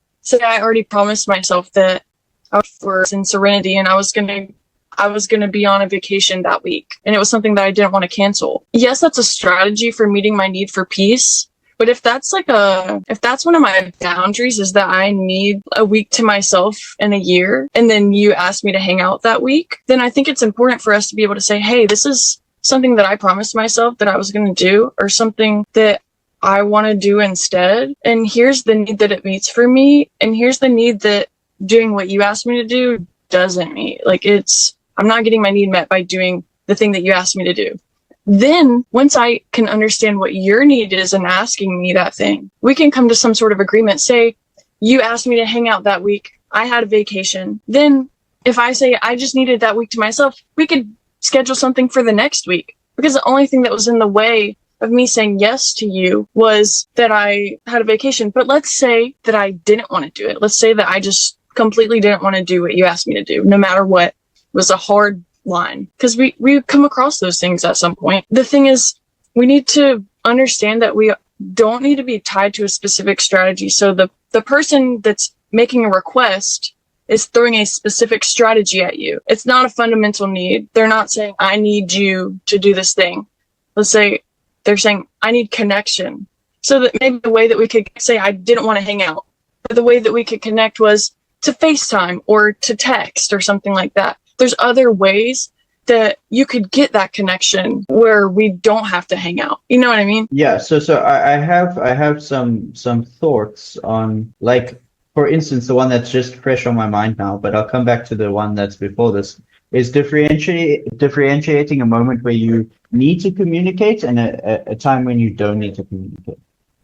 already promised myself that I was in serenity and I was gonna be on a vacation that week, and it was something that I didn't want to cancel. Yes, that's a strategy for meeting my need for peace. But if that's one of my boundaries is that I need a week to myself in a year, and then you ask me to hang out that week, then I think it's important for us to be able to say, hey, this is something that I promised myself that I was going to do, or something that I want to do instead. And here's the need that it meets for me. And here's the need that doing what you asked me to do doesn't meet. Like, I'm not getting my need met by doing the thing that you asked me to do. Then once I can understand what your need is and asking me that thing, we can come to some sort of agreement. Say you asked me to hang out that week. I had a vacation. Then if I say I just needed that week to myself, we could schedule something for the next week, because the only thing that was in the way of me saying yes to you was that I had a vacation. But let's say that I didn't want to do it. Let's say that I just completely didn't want to do what you asked me to do, no matter what. It was a hard line, because we come across those things at some point. The thing is, we need to understand that we don't need to be tied to a specific strategy. So the person that's making a request is throwing a specific strategy at you. It's not a fundamental need. They're not saying, I need you to do this thing. Let's say they're saying, I need connection. So that maybe the way that we could say, I didn't want to hang out, but the way that we could connect was to FaceTime or to text or something like that. There's other ways that you could get that connection where we don't have to hang out. You know what I mean? Yeah. So I have some thoughts on, like, for instance, the one that's just fresh on my mind now, but I'll come back to the one that's before this, is differentiating a moment where you need to communicate and a time when you don't need to communicate.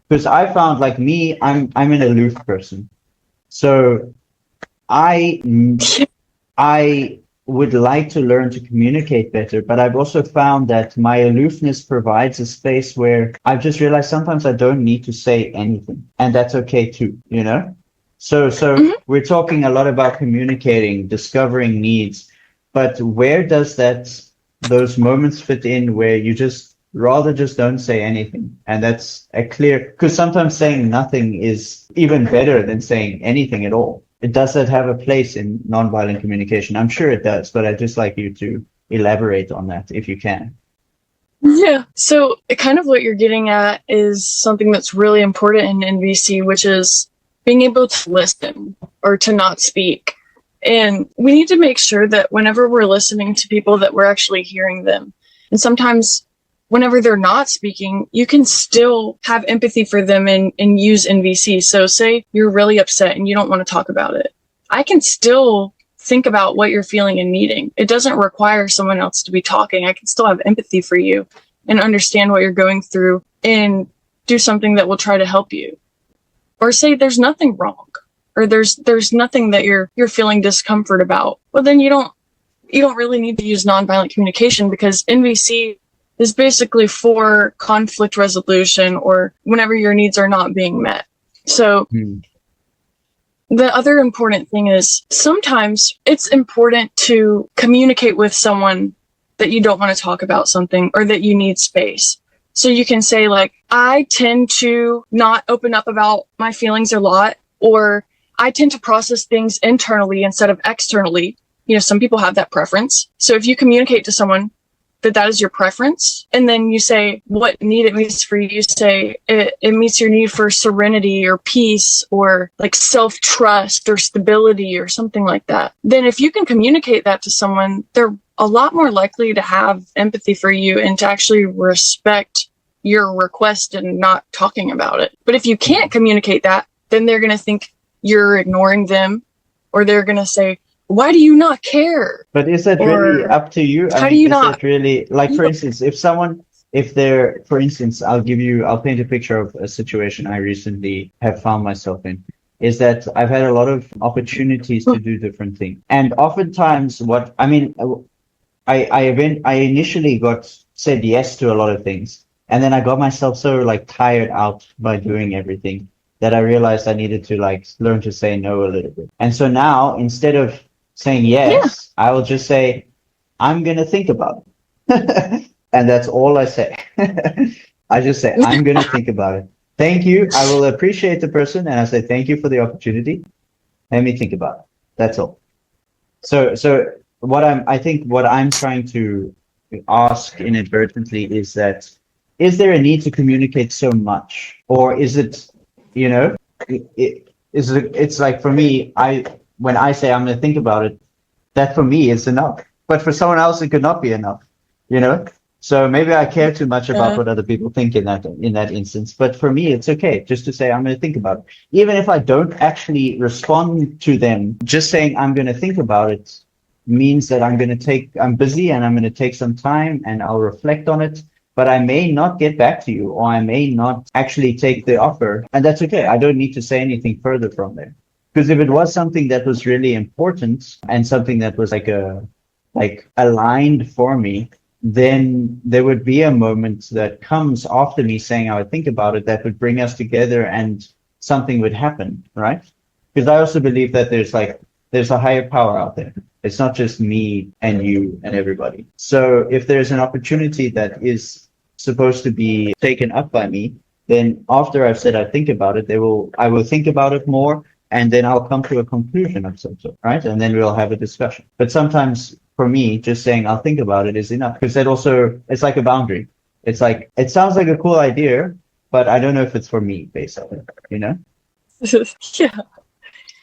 Because I found, like me, I'm an aloof person. So I would like to learn to communicate better, but I've also found that my aloofness provides a space where I've just realized sometimes I don't need to say anything, and that's okay too, you know? So we're talking a lot about communicating, discovering needs, but where does those moments fit in where you just don't say anything? And that's because sometimes saying nothing is even better than saying anything at all. Does that have a place in nonviolent communication? I'm sure it does, but I'd just like you to elaborate on that if you can. Yeah. So kind of what you're getting at is something that's really important in NVC, which is being able to listen or to not speak. And we need to make sure that whenever we're listening to people that we're actually hearing them. And sometimes whenever they're not speaking, you can still have empathy for them and use NVC. So say you're really upset and you don't want to talk about it. I can still think about what you're feeling and needing. It doesn't require someone else to be talking. I can still have empathy for you and understand what you're going through and do something that will try to help you. Or say there's nothing wrong, or there's nothing that you're feeling discomfort about. Well, then you don't really need to use nonviolent communication, because NVC is basically for conflict resolution or whenever your needs are not being met. So the other important thing is sometimes it's important to communicate with someone that you don't want to talk about something or that you need space. So you can say, like, I tend to not open up about my feelings a lot, or I tend to process things internally instead of externally. You know, some people have that preference. So if you communicate to someone that is your preference, and then you say what need it meets for you, you say it meets your need for serenity or peace or like self-trust or stability or something like that. Then if you can communicate that to someone, they're a lot more likely to have empathy for you and to actually respect your request and not talking about it. But if you can't communicate that, then they're going to think you're ignoring them, or they're going to say, why do you not care? But is that really up to you? How do you not? That really, like, for instance, I'll paint a picture of a situation I recently have found myself in, is that I've had a lot of opportunities to do different things. And oftentimes I initially said yes to a lot of things. And then I got myself so like tired out by doing everything that I realized I needed to like learn to say no a little bit. And so now, instead of saying yes, I will just say, I'm going to think about it. And that's all I say. I just say, I'm going to think about it. Thank you. I will appreciate the person. And I say, thank you for the opportunity. Let me think about it. That's all. So I think what I'm trying to ask inadvertently is that, is there a need to communicate so much? Or is it, it's like for me, when I say I'm going to think about it, that for me is enough. But for someone else, it could not be enough, So maybe I care too much about what other people think in that instance. But for me, it's okay just to say I'm going to think about it. Even if I don't actually respond to them, just saying I'm going to think about it means that I'm busy and I'm going to take some time and I'll reflect on it. But I may not get back to you, or I may not actually take the offer. And that's okay. I don't need to say anything further from there. Because if it was something that was really important and something that was like aligned for me, then there would be a moment that comes after me saying I would think about it that would bring us together and something would happen, right? Because I also believe that there's a higher power out there. It's not just me and you and everybody. So if there's an opportunity that is supposed to be taken up by me, then after I've said I think about it, I will think about it more, and then I'll come to a conclusion of some sort, right? And then we'll have a discussion. But sometimes for me, just saying I'll think about it is enough, because it's like a boundary. It's like, it sounds like a cool idea, but I don't know if it's for me, basically, Yeah.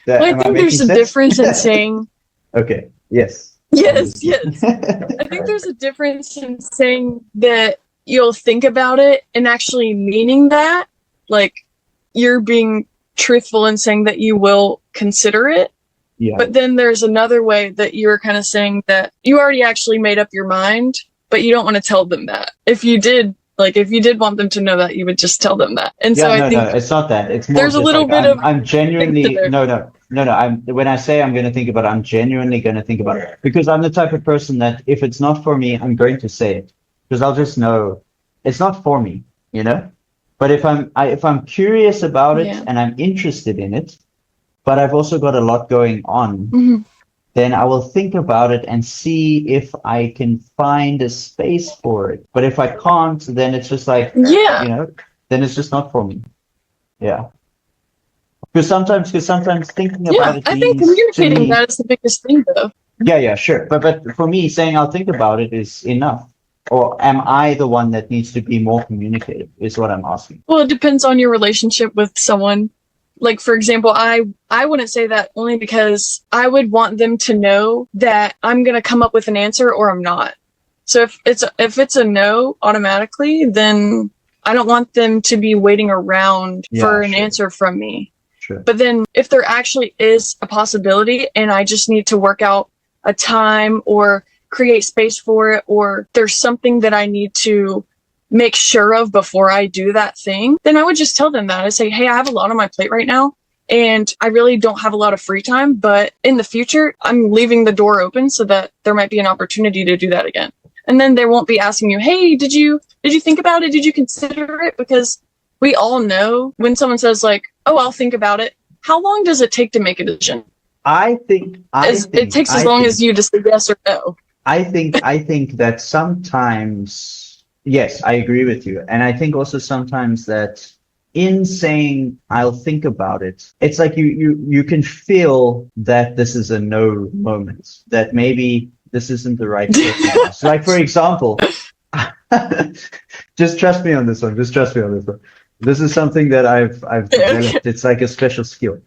Well, I think there's a difference in saying. Okay. Yes. Yes. I think there's a difference in saying that you'll think about it and actually meaning that, like you're being truthful in saying that you will consider it. Yeah. But then there's another way that you're kind of saying that you already actually made up your mind, but you don't want to tell them that. If you did want them to know that, you would just tell them that. And so I think it's not that. It's more there's a little bit of. I'm genuinely no. When I say I'm going to think about it, I'm genuinely going to think about it, because I'm the type of person that if it's not for me, I'm going to say it, because I'll just know it's not for me, But if I'm curious about it and I'm interested in it, but I've also got a lot going on, then I will think about it and see if I can find a space for it. But if I can't, then it's just like, then it's just not for me. Yeah. Because sometimes thinking about it. I think communicating that is the biggest thing, though. Yeah, sure. But for me, saying I'll think about it is enough. Or am I the one that needs to be more communicative, is what I'm asking. Well, it depends on your relationship with someone. Like, for example, I wouldn't say that only because I would want them to know that I'm going to come up with an answer or I'm not. So if it's a no automatically, then I don't want them to be waiting around for an answer from me. Sure. But then if there actually is a possibility and I just need to work out a time or create space for it, or there's something that I need to make sure of before I do that thing, then I would just tell them that. I say, hey, I have a lot on my plate right now and I really don't have a lot of free time, but in the future, I'm leaving the door open so that there might be an opportunity to do that again. And then they won't be asking you, hey, did you think about it? Did you consider it? Because we all know when someone says like, oh, I'll think about it. How long does it take to make a decision? It takes as long as you to say yes or no. I think that sometimes, yes, I agree with you. And I think also sometimes that in saying I'll think about it, it's like you can feel that this is a no moment, that maybe this isn't the right person. So like, for example, just trust me on this one. This is something that I've developed. It's like a special skill.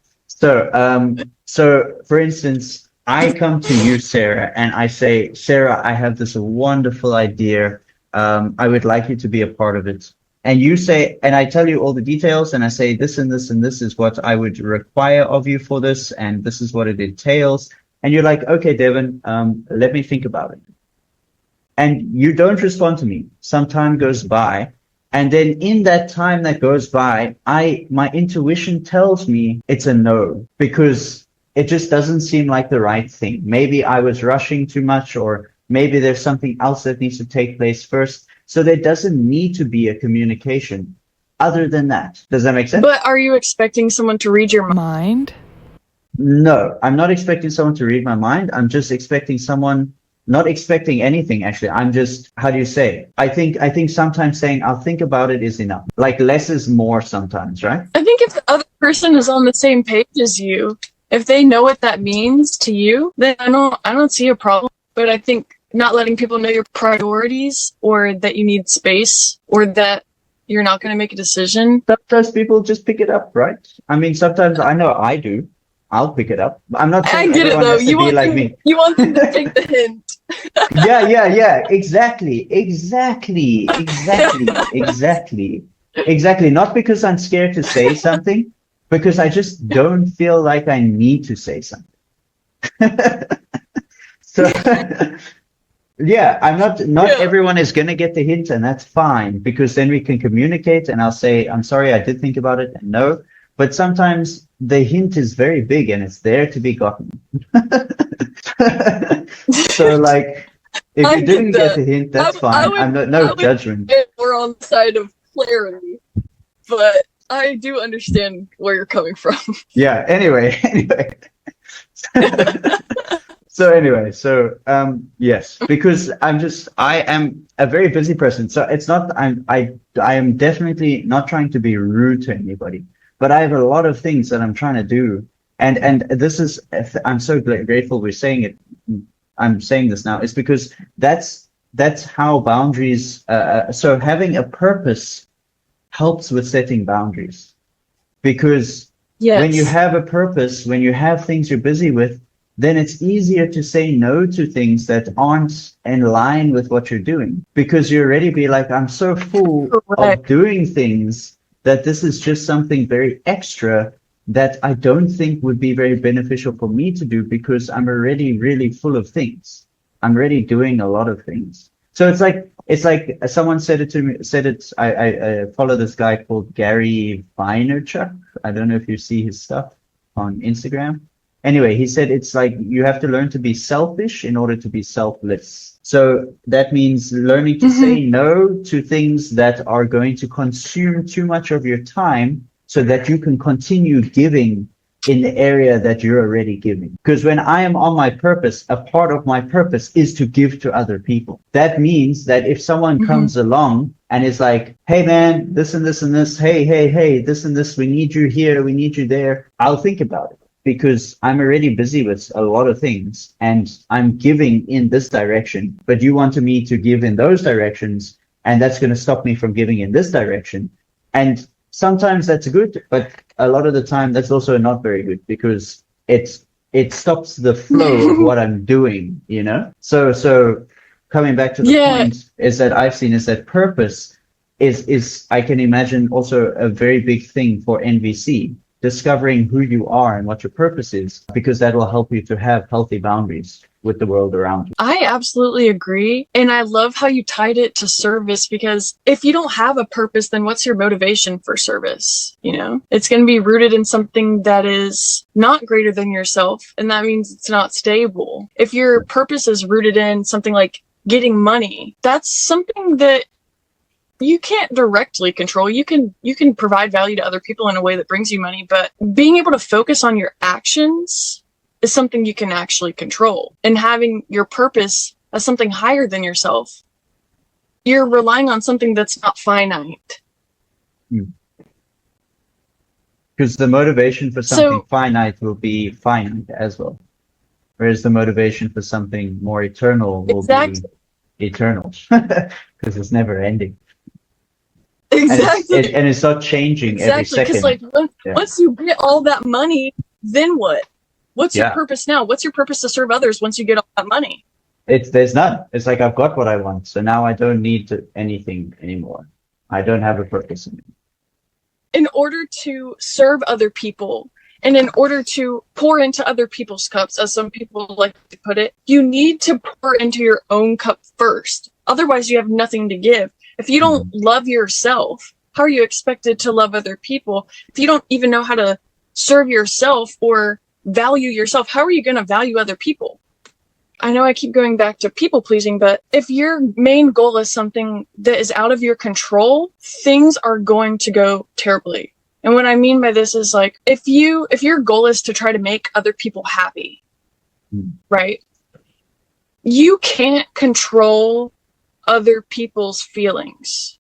So for instance, I come to you, Sarah, and I say, Sarah, I have this wonderful idea. I would like you to be a part of it. And you say, and I tell you all the details, and I say this and this and this is what I would require of you for this, and this is what it entails. And you're like, okay, Devon, let me think about it. And you don't respond to me. Some time goes by. And then in that time that goes by, my intuition tells me it's a no, because it just doesn't seem like the right thing. Maybe I was rushing too much, or maybe there's something else that needs to take place first. So there doesn't need to be a communication other than that. Does that make sense? But are you expecting someone to read your mind? No, I'm not expecting someone to read my mind. I'm just expecting someone not expecting anything. Actually, I'm just, how do you say? I think sometimes saying I'll think about it is enough. Like less is more sometimes, right? I think if the other person is on the same page as you, if they know what that means to you, then I don't see a problem. But I think not letting people know your priorities, or that you need space, or that you're not going to make a decision. Sometimes people just pick it up, right? I mean, sometimes I know I do. I'll pick it up. I'm not I saying get it everyone though. has to be like me. You want them to take the hint. Yeah. Exactly. Not because I'm scared to say something, because I just don't feel like I need to say something. So yeah, not everyone is gonna get the hint, and that's fine, because then we can communicate and I'll say, I'm sorry, I did think about it, and no. But sometimes the hint is very big and it's there to be gotten. So like, if I you get didn't get that. the hint, that's I fine. I'm would no judgment. We're on the side of clarity, but I do understand where you're coming from. Yeah. Anyway. So yes, because I am a very busy person. So it's not, I am definitely not trying to be rude to anybody, but I have a lot of things that I'm trying to do. And this is, I'm so grateful we're saying it. I'm saying this now is because that's how boundaries, so having a purpose helps with setting boundaries, because when you have a purpose, when you have things you're busy with, then it's easier to say no to things that aren't in line with what you're doing, because you already be like, I'm so full of doing things that this is just something very extra that I don't think would be very beneficial for me to do, because I'm already really full of things. I'm already doing a lot of things. So it's like someone said it to me, I follow this guy called Gary Vaynerchuk. I don't know if you see his stuff on Instagram. Anyway, he said it's like you have to learn to be selfish in order to be selfless. So that means learning to say no to things that are going to consume too much of your time, so that you can continue giving in the area that you're already giving. Because when I am on my purpose, a part of my purpose is to give to other people. That means that if someone comes along and is like, hey man, this and this and this, hey, this and this, we need you here, we need you there, I'll think about it, because I'm already busy with a lot of things and I'm giving in this direction, but you wanted me to give in those directions, and that's going to stop me from giving in this direction. And sometimes that's good, but a lot of the time that's also not very good, because it stops the flow of what I'm doing, you know? So coming back to the point is that I've seen is that purpose is I can imagine also a very big thing for NVC, discovering who you are and what your purpose is, because that will help you to have healthy boundaries with the world around you. I absolutely agree. And I love how you tied it to service, because if you don't have a purpose, then what's your motivation for service? You know, it's going to be rooted in something that is not greater than yourself. And that means it's not stable. If your purpose is rooted in something like getting money, that's something that you can't directly control. You can provide value to other people in a way that brings you money, but being able to focus on your actions is something you can actually control. And having your purpose as something higher than yourself, you're relying on something that's not finite. Because the motivation for something finite will be finite as well. Whereas the motivation for something more eternal will be eternal, because it's never ending. Exactly. And it's not changing every second. Because like once you get all that money, then what? What's your purpose now? What's your purpose to serve others once you get all that money? There's none. It's like I've got what I want, so now I don't need anything anymore. I don't have a purpose anymore. In order to serve other people, and in order to pour into other people's cups, as some people like to put it, you need to pour into your own cup first. Otherwise, you have nothing to give. If you don't love yourself, how are you expected to love other people? If you don't even know how to serve yourself or value yourself, how are you going to value other people? I know I keep going back to people pleasing, but if your main goal is something that is out of your control, things are going to go terribly. And what I mean by this is like, if your goal is to try to make other people happy, right? you can't control other people's feelings.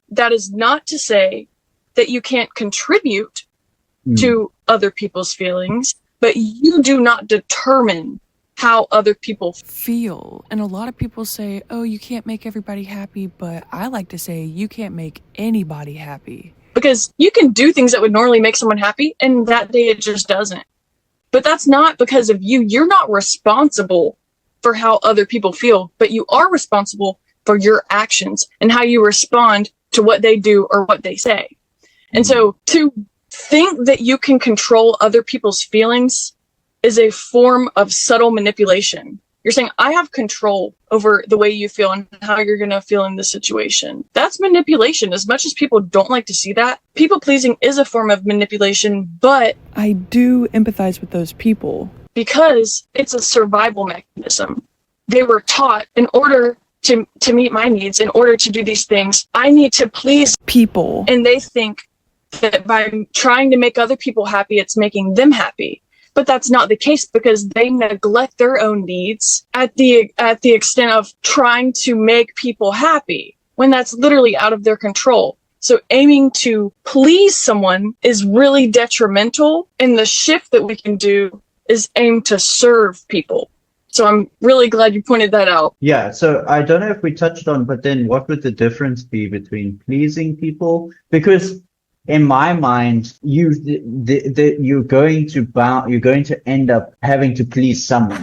That is not to say that you can't contribute to other people's feelings, but you do not determine how other people Feel. And a lot of people say, oh, you can't make everybody happy, but I like to say you can't make anybody happy. because you can do things that would normally make someone happy, and that day it just doesn't. But that's not because of you. You're not responsible for how other people feel, but you are responsible for your actions and how you respond to what they do or what they say. And so to think that you can control other people's feelings is a form of subtle manipulation. You're saying, I have control over the way you feel and how you're going to feel in this situation. That's manipulation. As much as people don't like to see that, people pleasing is a form of manipulation, but I do empathize with those people. because it's a survival mechanism. They were taught, in order to meet my needs, in order to do these things, I need to please People. and they think that by trying to make other people happy, it's making them happy. But that's not the case, because they neglect their own needs at the extent of trying to make people happy, when that's literally out of their control. So aiming to please someone is really detrimental, and the shift that we can do is aim to serve people. So I'm really glad you pointed that out. Yeah, so I don't know if we touched on, but then what would the difference be between pleasing people? Because in my mind, you're going to end up having to please someone,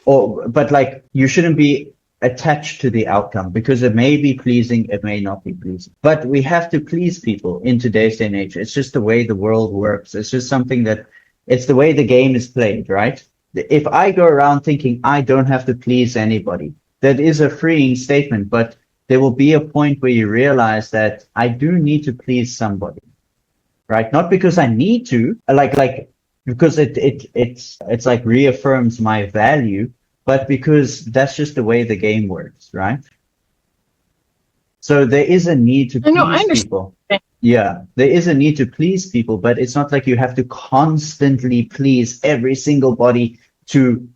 but like you shouldn't be attached to the outcome, because it may be pleasing, it may not be pleasing. But we have to please people in today's day and age. It's just the way the world works. It's just something that it's the way the game is played, right? If I go around thinking I don't have to please anybody, that is a freeing statement, but there will be a point where you realize that I do need to please somebody, right? Not because I need to, because it's like reaffirms my value, but because that's just the way the game works, right? So there is a need to please people. Yeah, there is a need to please people, but it's not like you have to constantly please every single body to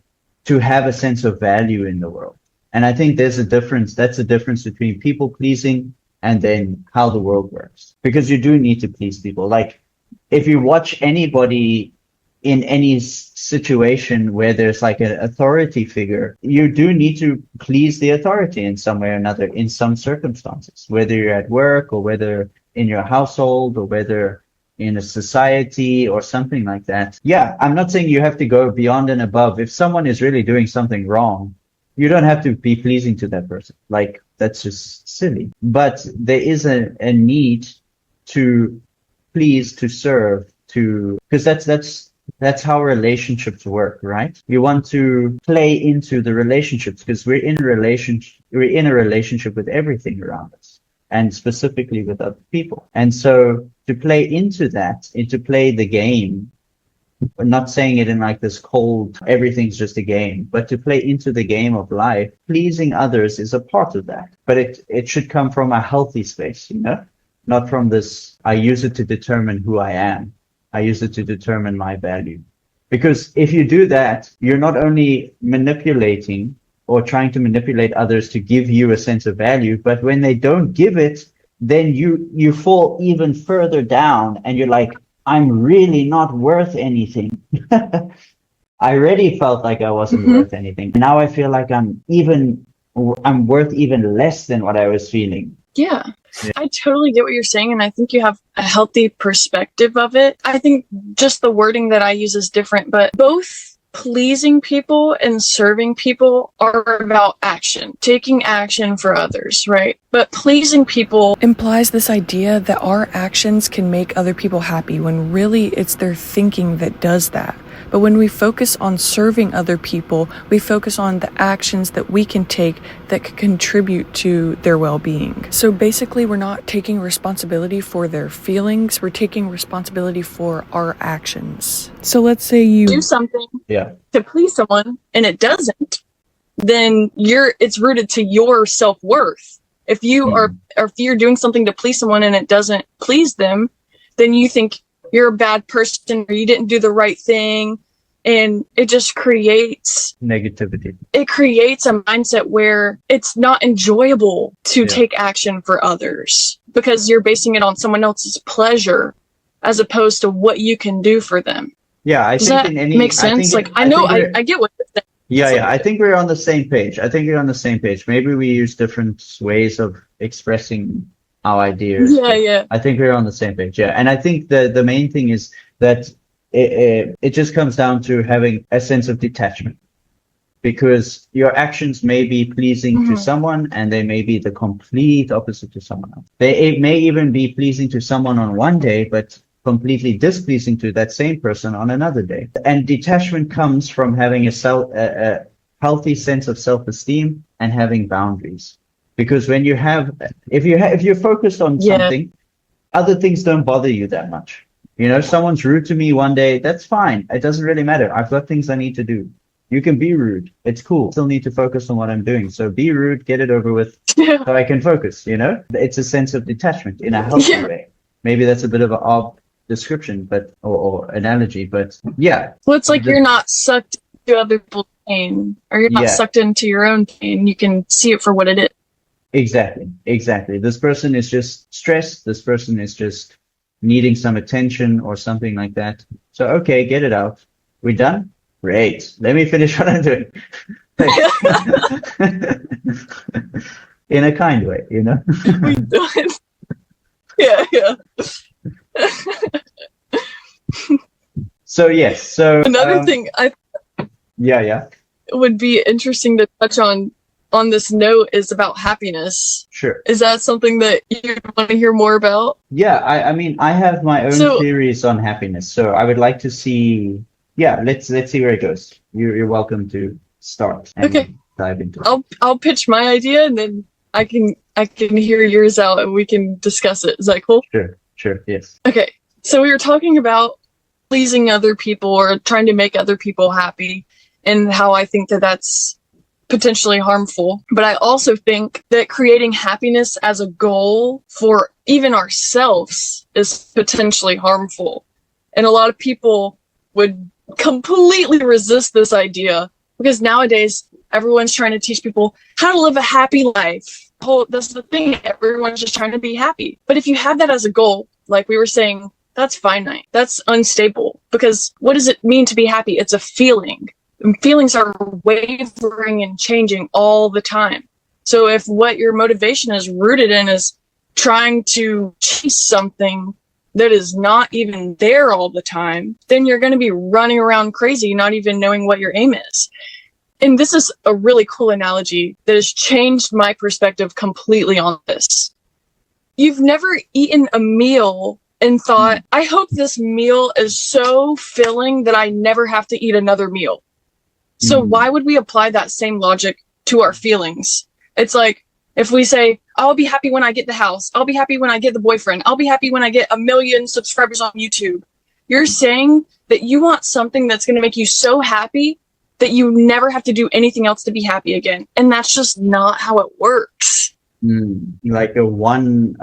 have a sense of value in the world. And I think there's a difference. That's the difference between people pleasing and then how the world works. Because you do need to please people. Like if you watch anybody in any situation where there's like an authority figure, you do need to please the authority in some way or another in some circumstances, whether you're at work or whether in your household or whether in a society or something like that. Yeah, I'm not saying you have to go beyond and above. If someone is really doing something wrong, you don't have to be pleasing to that person. Like, that's just silly. But there is a need to please, to serve, because that's how relationships work, right? You want to play into the relationships, because we're in a relationship with everything around us, and specifically with other people. And so to play into that, and to play the game, not saying it in like this cold, everything's just a game, but to play into the game of life, pleasing others is a part of that. But it should come from a healthy space, not from this, I use it to determine who I am. I use it to determine my value. Because if you do that, you're not only manipulating or trying to manipulate others to give you a sense of value, but when they don't give it, then you fall even further down and you're like, I'm really not worth anything. I already felt like I wasn't worth anything. Now I feel like I'm worth even less than what I was feeling. Yeah, I totally get what you're saying, and I think you have a healthy perspective of it. I think just the wording that I use is different, but both pleasing people and serving people are about action, taking action for others, right? But pleasing people implies this idea that our actions can make other people happy, when really it's their thinking that does that. But when we focus on serving other people, we focus on the actions that we can take that can contribute to their well-being. So basically, we're not taking responsibility for their feelings, we're taking responsibility for our actions. So let's say you do something to please someone and it doesn't, then it's rooted to your self-worth. If you're doing something to please someone and it doesn't please them, then you think you're a bad person or you didn't do the right thing. And it just creates negativity. It creates a mindset where it's not enjoyable to take action for others because you're basing it on someone else's pleasure as opposed to what you can do for them. Yeah, I Does think that in any make sense? I get what you're saying. Yeah, I think we're on the same page. Maybe we use different ways of expressing our ideas. Yeah. I think we're on the same page. Yeah, and I think the main thing is that it just comes down to having a sense of detachment, because your actions may be pleasing to someone and they may be the complete opposite to someone else. It may even be pleasing to someone on one day, but completely displeasing to that same person on another day. And detachment comes from having a healthy sense of self-esteem and having boundaries. Because when if you're focused on something, other things don't bother you that much. Someone's rude to me one day, that's fine. It doesn't really matter. I've got things I need to do. You can be rude. It's cool. Still need to focus on what I'm doing. So be rude, get it over with, so I can focus, It's a sense of detachment in a healthy way. Maybe that's a bit of an odd description, but or analogy, but yeah. Well, it's like you're not sucked into other people's pain, or you're not sucked into your own pain. You can see it for what it is. Exactly. This person is just stressed. This person is just needing some attention or something like that. So, okay, get it out. We done? Great. Let me finish what I'm doing. In a kind way, We done. Yeah. So, yes. So another thing would be interesting to touch on this note is about happiness. Sure. Is that something that you want to hear more about? Yeah, I mean, I have my own theories on happiness, so I would like to see. Yeah, let's see where it goes. You're welcome to start and dive into it. I'll pitch my idea, and then I can hear yours out, and we can discuss it. Is that cool? Sure, yes. Okay, so we were talking about pleasing other people or trying to make other people happy, and how I think that that's potentially harmful. But I also think that creating happiness as a goal for even ourselves is potentially harmful. And a lot of people would completely resist this idea because nowadays everyone's trying to teach people how to live a happy life. That's the thing. Everyone's just trying to be happy. But if you have that as a goal, like we were saying, that's finite. That's unstable. Because what does it mean to be happy? It's a feeling. And feelings are wavering and changing all the time. So if what your motivation is rooted in is trying to chase something that is not even there all the time, then you're going to be running around crazy, not even knowing what your aim is. And this is a really cool analogy that has changed my perspective completely on this. You've never eaten a meal and thought, I hope this meal is so filling that I never have to eat another meal. So why would we apply that same logic to our feelings? It's like, if we say, I'll be happy when I get the house, I'll be happy when I get the boyfriend, I'll be happy when I get 1 million subscribers on YouTube. You're saying that you want something that's going to make you so happy that you never have to do anything else to be happy again. And that's just not how it works. Like a one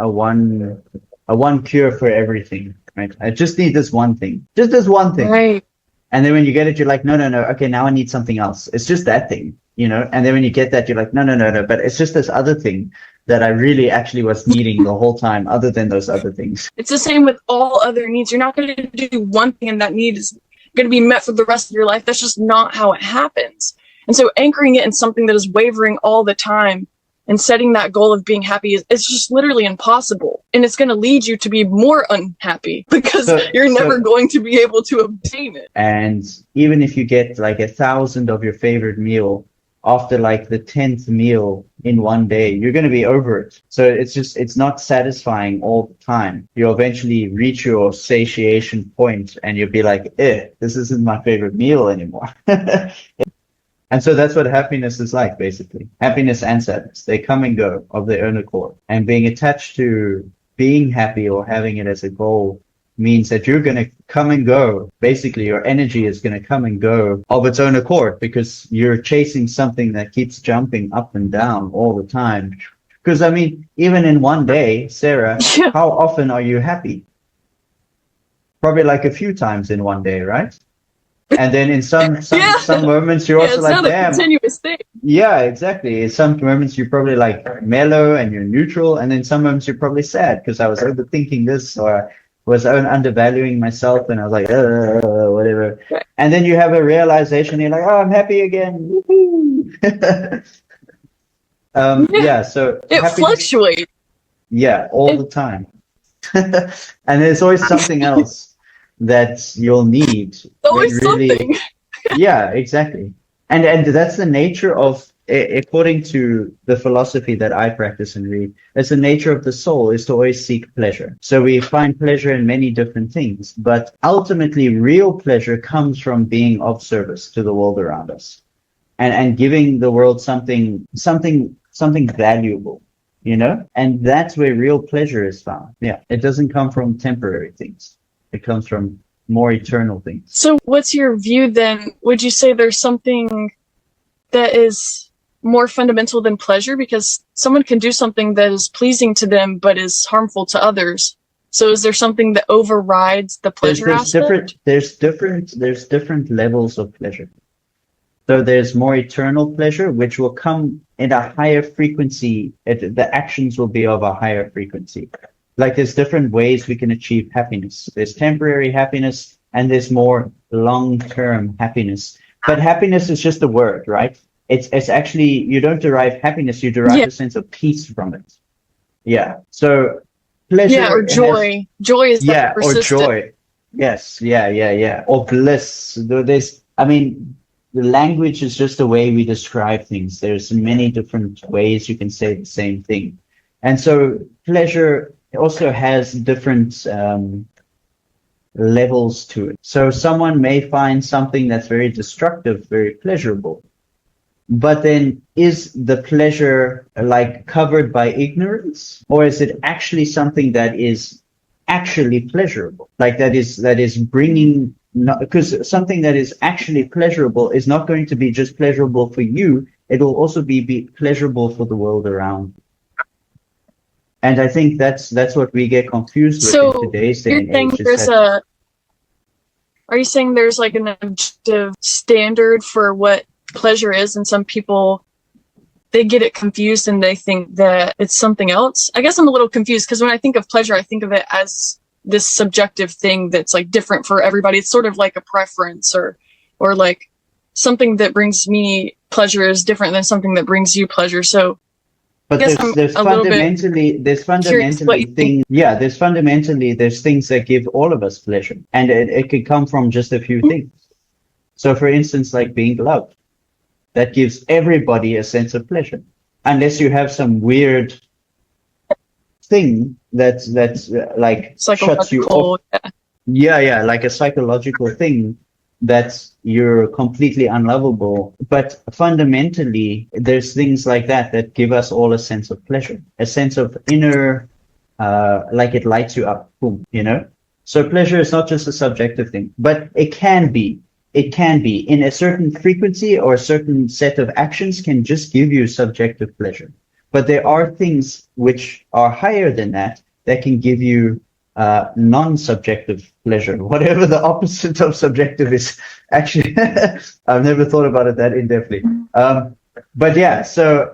cure for everything, right? I just need this one thing. Just this one thing. Right. And then when you get it, you're like, no. Okay, now I need something else. It's just that thing, And then when you get that, you're like, no. But it's just this other thing that I really actually was needing the whole time, other than those other things. It's the same with all other needs. You're not going to do one thing and that need is going to be met for the rest of your life. That's just not how it happens. And so anchoring it in something that is wavering all the time and setting that goal of being happy it's just literally impossible. And it's going to lead you to be more unhappy because you're never going to be able to obtain it. And even if you get like 1,000 of your favorite meal, after like the 10th meal in one day, you're going to be over it. So it's not satisfying all the time. You'll eventually reach your satiation point and you'll be like, this isn't my favorite meal anymore. And so that's what happiness is like, basically. Happiness and sadness, they come and go of their own accord. And being attached to being happy or having it as a goal means that you're going to come and go. Basically, your energy is going to come and go of its own accord because you're chasing something that keeps jumping up and down all the time. Because, I mean, even in one day, Sarah, how often are you happy? Probably like a few times in one day, right? And then in some Yeah. some moments you're Yeah, also it's like, not a damn. continuous thing. Yeah, exactly. In some moments you're probably like mellow and you're neutral, and then some moments you're probably sad because I was overthinking this, or I was undervaluing myself, and I was like, whatever. Right. And then you have a realization, you're like, oh, I'm happy again. Woohoo! Yeah, so It happiness, fluctuates. yeah, all the time. And there's always something else that you'll need. Always Really, something. yeah, exactly. And that's the nature of, according to the philosophy that I practice and read, it's the nature of the soul is to always seek pleasure. So we find pleasure in many different things, but ultimately real pleasure comes from being of service to the world around us, and giving the world something valuable, you know? And that's where real pleasure is found. Yeah. It doesn't come from temporary things. It comes from more eternal things. So what's your view then? Would you say there's something that is more fundamental than pleasure? Because someone can do something that is pleasing to them but is harmful to others. So is there something that overrides the pleasure aspect? There's different levels of pleasure. So there's more eternal pleasure, which will come in a higher frequency. The actions will be of a higher frequency. Like there's different ways we can achieve happiness. There's temporary happiness and there's more long-term happiness. But happiness is just a word, right? It's actually, you don't derive happiness, you derive a sense of peace from it. Yeah. So pleasure. Yeah, or joy. Joy is that persistent. Or joy. Yes. Yeah. Or bliss. The language is just a way we describe things. There's many different ways you can say the same thing. And so pleasure also has different levels to it. So someone may find something that's very destructive, very pleasurable. But then is the pleasure like covered by ignorance? Or is it actually something that is actually pleasurable? Like that is bringing, because something that is actually pleasurable is not going to be just pleasurable for you. It will also be pleasurable for the world around you. And I think that's what we get confused with in today's day and age. Are you saying there's like an objective standard for what pleasure is, and some people, they get it confused and they think that it's something else? I guess I'm a little confused because when I think of pleasure, I think of it as this subjective thing that's like different for everybody. It's sort of like a preference or like something that brings me pleasure is different than something that brings you pleasure. So but there's fundamentally there's things that give all of us pleasure, and it could come from just a few things. So for instance, like being loved, that gives everybody a sense of pleasure, unless you have some weird thing that's like shuts you off. Yeah, like a psychological thing that you're completely unlovable. But fundamentally, there's things like that give us all a sense of pleasure, a sense of inner, like it lights you up, boom, you know? So pleasure is not just a subjective thing, but it can be in a certain frequency, or a certain set of actions can just give you subjective pleasure. But there are things which are higher than that can give you non-subjective pleasure, whatever the opposite of subjective is. Actually, I've never thought about it that in-depthly. But yeah, so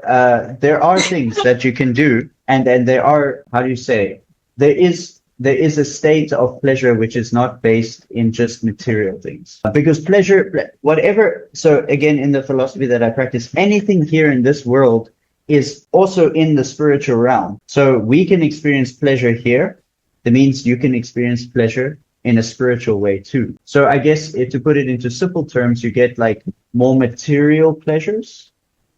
there are things that you can do, and then there are, how do you say, there is a state of pleasure which is not based in just material things. Because pleasure, whatever, so again, in the philosophy that I practice, anything here in this world is also in the spiritual realm. So we can experience pleasure here. That means you can experience pleasure in a spiritual way too. So I guess to put it into simple terms, you get like more material pleasures,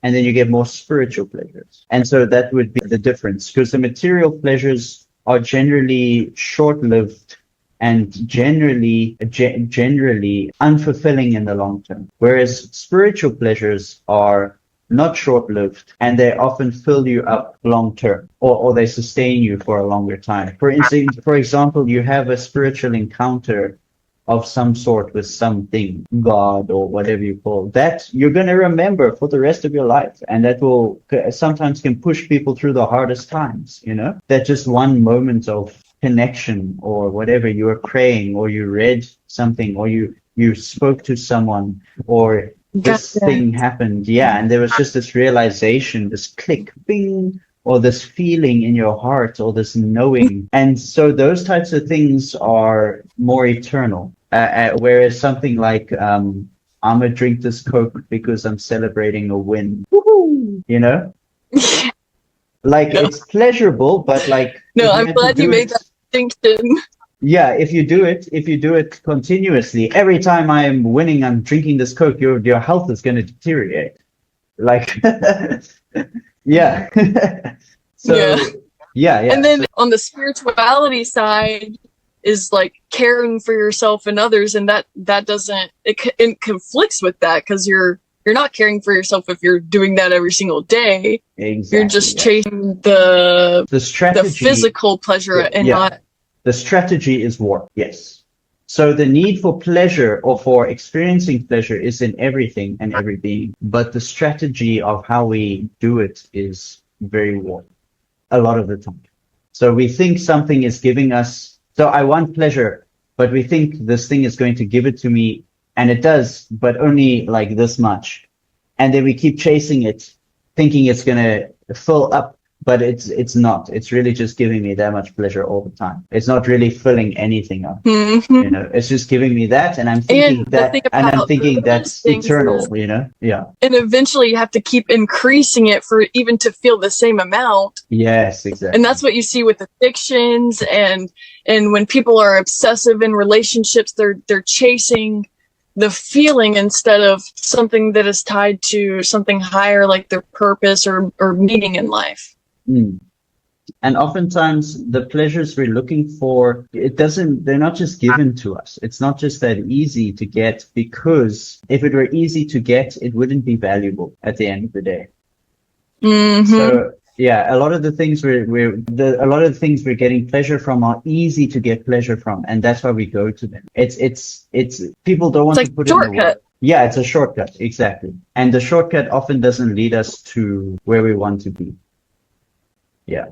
and then you get more spiritual pleasures. And so that would be the difference, because the material pleasures are generally short-lived and generally unfulfilling in the long term. Whereas spiritual pleasures are not short-lived, and they often fill you up long-term, or they sustain you for a longer time. For instance, for example, you have a spiritual encounter of some sort with something, God or whatever you call that, you're going to remember for the rest of your life, and that will sometimes can push people through the hardest times, you know, that just one moment of connection or whatever, you were praying or you read something or you you spoke to someone, or this Gotcha. thing happened. Yeah. And there was just this realization, this click, bing, or this feeling in your heart, or this knowing. And so those types of things are more eternal. Whereas something like, I'm gonna drink this Coke because I'm celebrating a win. Woohoo! You know? Like, No. it's pleasurable, but like, No, if I'm had to glad you do made it- that distinction. Yeah, if you do it continuously, every time I am winning, I'm drinking this Coke, your health is going to deteriorate. Like, yeah. So, Yeah. yeah. And then So, on the spirituality side is like caring for yourself and others, and that doesn't it conflicts with that, because you're not caring for yourself if you're doing that every single day. exactly. You're just Yeah. chasing the strategy, physical pleasure and yeah. not. The strategy is work. Yes. So the need for pleasure or for experiencing pleasure is in everything and every being, but the strategy of how we do it is very warped a lot of the time. So we think something is giving us, so I want pleasure, but we think this thing is going to give it to me, and it does, but only like this much. And then we keep chasing it, thinking it's going to fill up, but it's not. It's really just giving me that much pleasure all the time. It's not really filling anything up. You know, it's just giving me that, and I'm thinking that's eternal, you know? Yeah. And eventually you have to keep increasing it for even to feel the same amount. Yes, exactly. And that's what you see with addictions, and when people are obsessive in relationships, they're chasing the feeling instead of something that is tied to something higher, like their purpose or meaning in life. Mm. And oftentimes the pleasures we're looking for, they're not just given to us. It's not just that easy to get, because if it were easy to get, it wouldn't be valuable at the end of the day. Mm-hmm. So yeah, a lot of the things we're getting pleasure from are easy to get pleasure from, and that's why we go to them. It's people don't want It's to like put shortcut. in the work. Yeah, it's a shortcut, exactly. And the shortcut often doesn't lead us to where we want to be. Yeah.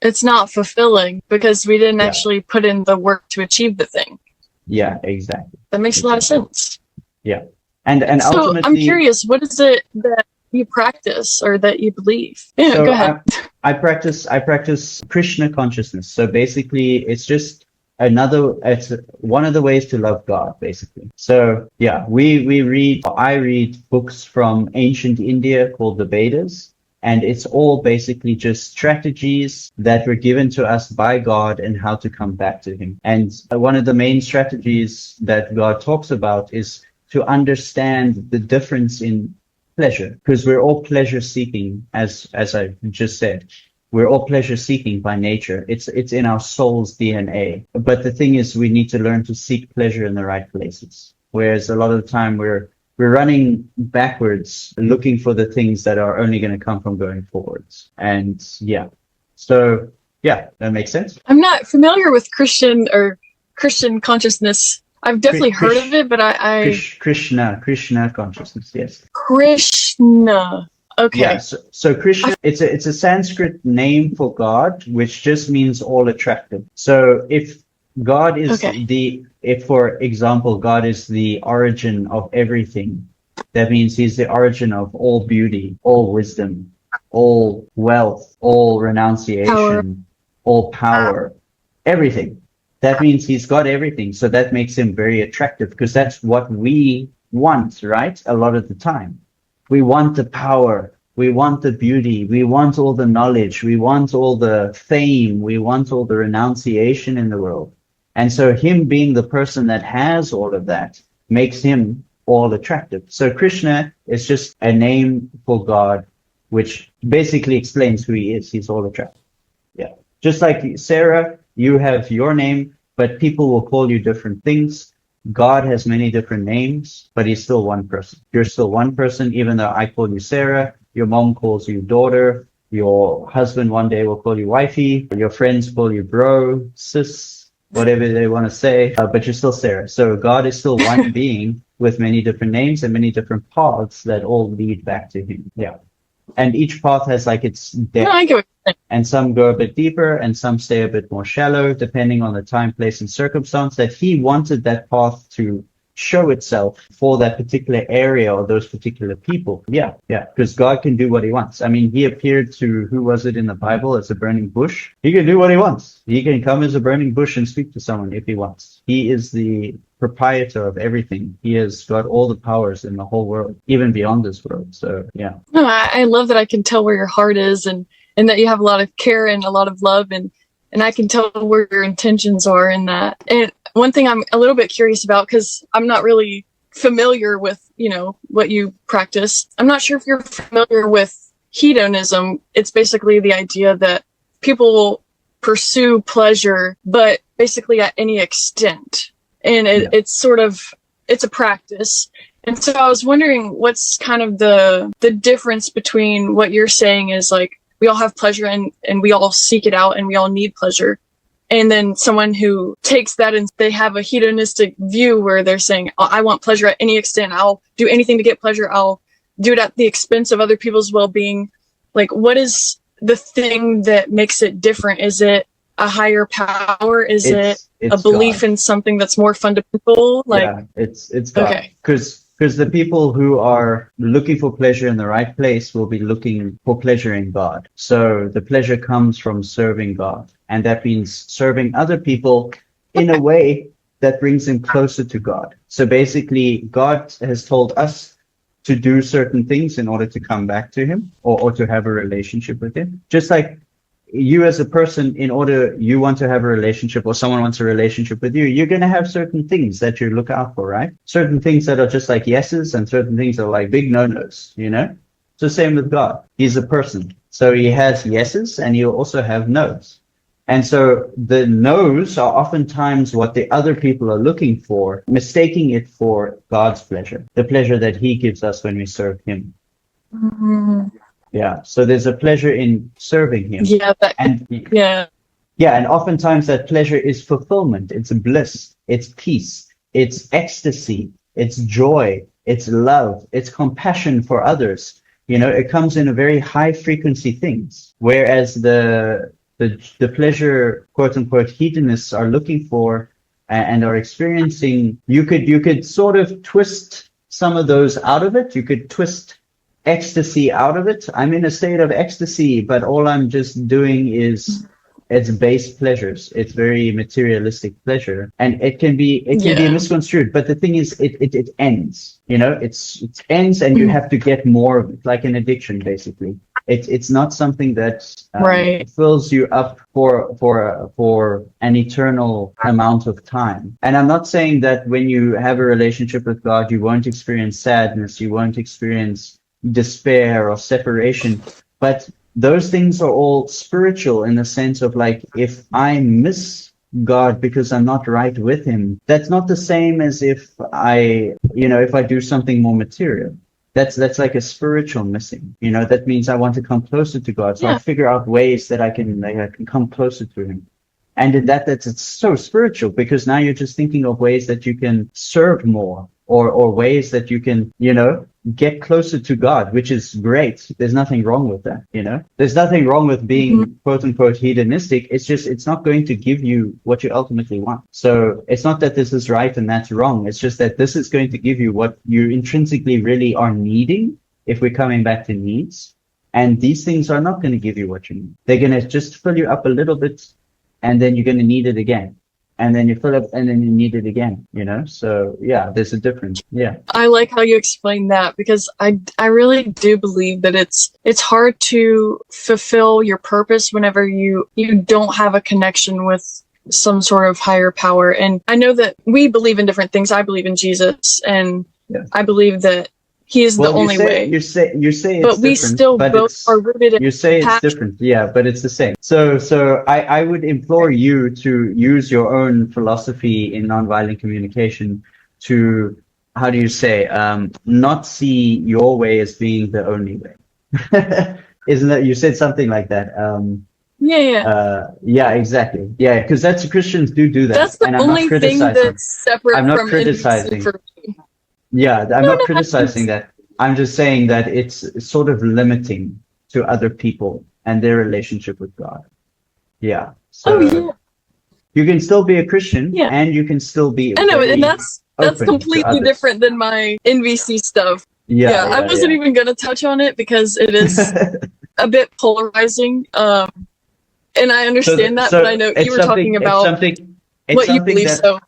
It's not fulfilling because we didn't actually put in the work to achieve the thing. Yeah, exactly. That makes a lot of sense. Yeah. And So ultimately, I'm curious, what is it that you practice or that you believe? Yeah, so go ahead. I practice Krishna consciousness. So basically it's just it's one of the ways to love God, basically. So yeah, I read books from ancient India called the Vedas. And it's all basically just strategies that were given to us by God and how to come back to Him. And one of the main strategies that God talks about is to understand the difference in pleasure, because we're all pleasure seeking, as I just said. We're all pleasure seeking by nature. It's in our soul's DNA. But the thing is, we need to learn to seek pleasure in the right places. Whereas a lot of the time we're running backwards, looking for the things that are only going to come from going forwards. And yeah, so yeah, that makes sense. I'm not familiar with Christian consciousness. I've definitely heard of it, but Krishna consciousness, yes. Krishna. Okay. Yeah, so Krishna, it's a Sanskrit name for God, which just means all attractive. So if God is if for example, God is the origin of everything, that means He's the origin of all beauty, all wisdom, all wealth, all renunciation, all power, everything. That means He's got everything. So that makes Him very attractive, because that's what we want, right? A lot of the time. We want the power. We want the beauty. We want all the knowledge. We want all the fame. We want all the renunciation in the world. And so Him being the person that has all of that makes Him all attractive. So Krishna is just a name for God, which basically explains who He is. He's all attractive. Yeah. Just like Sarah, you have your name, but people will call you different things. God has many different names, but He's still one person. You're still one person, even though I call you Sarah, your mom calls you daughter, your husband one day will call you wifey, your friends call you bro, sis, whatever they want to say, but you're still Sarah. So God is still one being with many different names and many different paths that all lead back to Him. Yeah. And each path has like its depth. No, I get what you're saying. And some go a bit deeper and some stay a bit more shallow, depending on the time, place, and circumstance that He wanted that path to show itself for that particular area or those particular people. Yeah, yeah, because God can do what he wants. I mean, he appeared to, who was it in the Bible, as a burning bush? He can do what he wants. He can come as a burning bush and speak to someone if he wants. He is the proprietor of everything. He has got all the powers in the whole world, even beyond this world. So, yeah. No, I love that I can tell where your heart is, and that you have a lot of care and a lot of love, and I can tell where your intentions are in that. And one thing I'm a little bit curious about, because I'm not really familiar with, what you practice. I'm not sure if you're familiar with hedonism. It's basically the idea that people pursue pleasure, but basically at any extent. And it's a practice. And so I was wondering what's kind of the difference between what you're saying is like, we all have pleasure and we all seek it out and we all need pleasure. And then someone who takes that and they have a hedonistic view where they're saying, oh, I want pleasure at any extent. I'll do anything to get pleasure. I'll do it at the expense of other people's well-being. Like, what is the thing that makes it different? Is it a higher power? Is it a belief God. In something that's more fundamental? Like, yeah, it's God. Okay. Because the people who are looking for pleasure in the right place will be looking for pleasure in God. So the pleasure comes from serving God. And that means serving other people in a way that brings them closer to God. So basically, God has told us to do certain things in order to come back to him or to have a relationship with him. Just like you as a person, in order you want to have a relationship or someone wants a relationship with you, you're going to have certain things that you look out for, right? Certain things that are just like yeses and certain things that are like big no-nos, So same with God. He's a person. So he has yeses and he'll also have no's. And so the no's are oftentimes what the other people are looking for, mistaking it for God's pleasure, the pleasure that he gives us when we serve him. Mm-hmm. Yeah, so there's a pleasure in serving him. Yeah, and oftentimes that pleasure is fulfillment. It's bliss, it's peace, it's ecstasy, it's joy, it's love, it's compassion for others. It comes in a very high frequency things, whereas the pleasure, quote unquote, hedonists are looking for and are experiencing. You could sort of twist some of those out of it. You could twist ecstasy out of it. I'm in a state of ecstasy, but all I'm just doing is it's base pleasures. It's very materialistic pleasure, and it can be misconstrued. But the thing is, it ends. It ends, and you have to get more of it, like an addiction, basically. It's not something that fills you up for an eternal amount of time. And I'm not saying that when you have a relationship with God, you won't experience sadness, you won't experience despair or separation, but those things are all spiritual in the sense of like, if I miss God because I'm not right with him, that's not the same as if I do something more material. That's like a spiritual missing. That means I want to come closer to God. So I figure out ways that I can come closer to him. And in it's so spiritual, because now you're just thinking of ways that you can serve more or ways that you can, get closer to God, which is great. There's nothing wrong with that, There's nothing wrong with being quote unquote hedonistic. It's just, it's not going to give you what you ultimately want. So it's not that this is right and that's wrong. It's just that this is going to give you what you intrinsically really are needing, if we're coming back to needs. And these things are not going to give you what you need. They're going to just fill you up a little bit, and then you're going to need it again. And then you fill up, and then you need it again, So yeah, there's a difference. Yeah. I like how you explain that, because I really do believe that it's hard to fulfill your purpose whenever you don't have a connection with some sort of higher power. And I know that we believe in different things. I believe in Jesus, and I believe that he is the only way. You say it's but we still both are rooted in You say it's different, yeah, but it's the same. So I would implore you to use your own philosophy in nonviolent communication to, how do you say, not see your way as being the only way. Isn't that, you said something like that? Yeah, exactly. Yeah, because Christians do that. That's the only thing that's separate I'm not from criticizing. for me. Yeah, I'm not criticizing that. I'm just saying that it's sort of limiting to other people and their relationship with God. Yeah. So you can still be a Christian, and you can still be. I know, and that's That's open to completely others. different than my NVC stuff. Yeah, I wasn't even going to touch on it because it is a bit polarizing. And I understand that, but I know you were talking about what you believe. So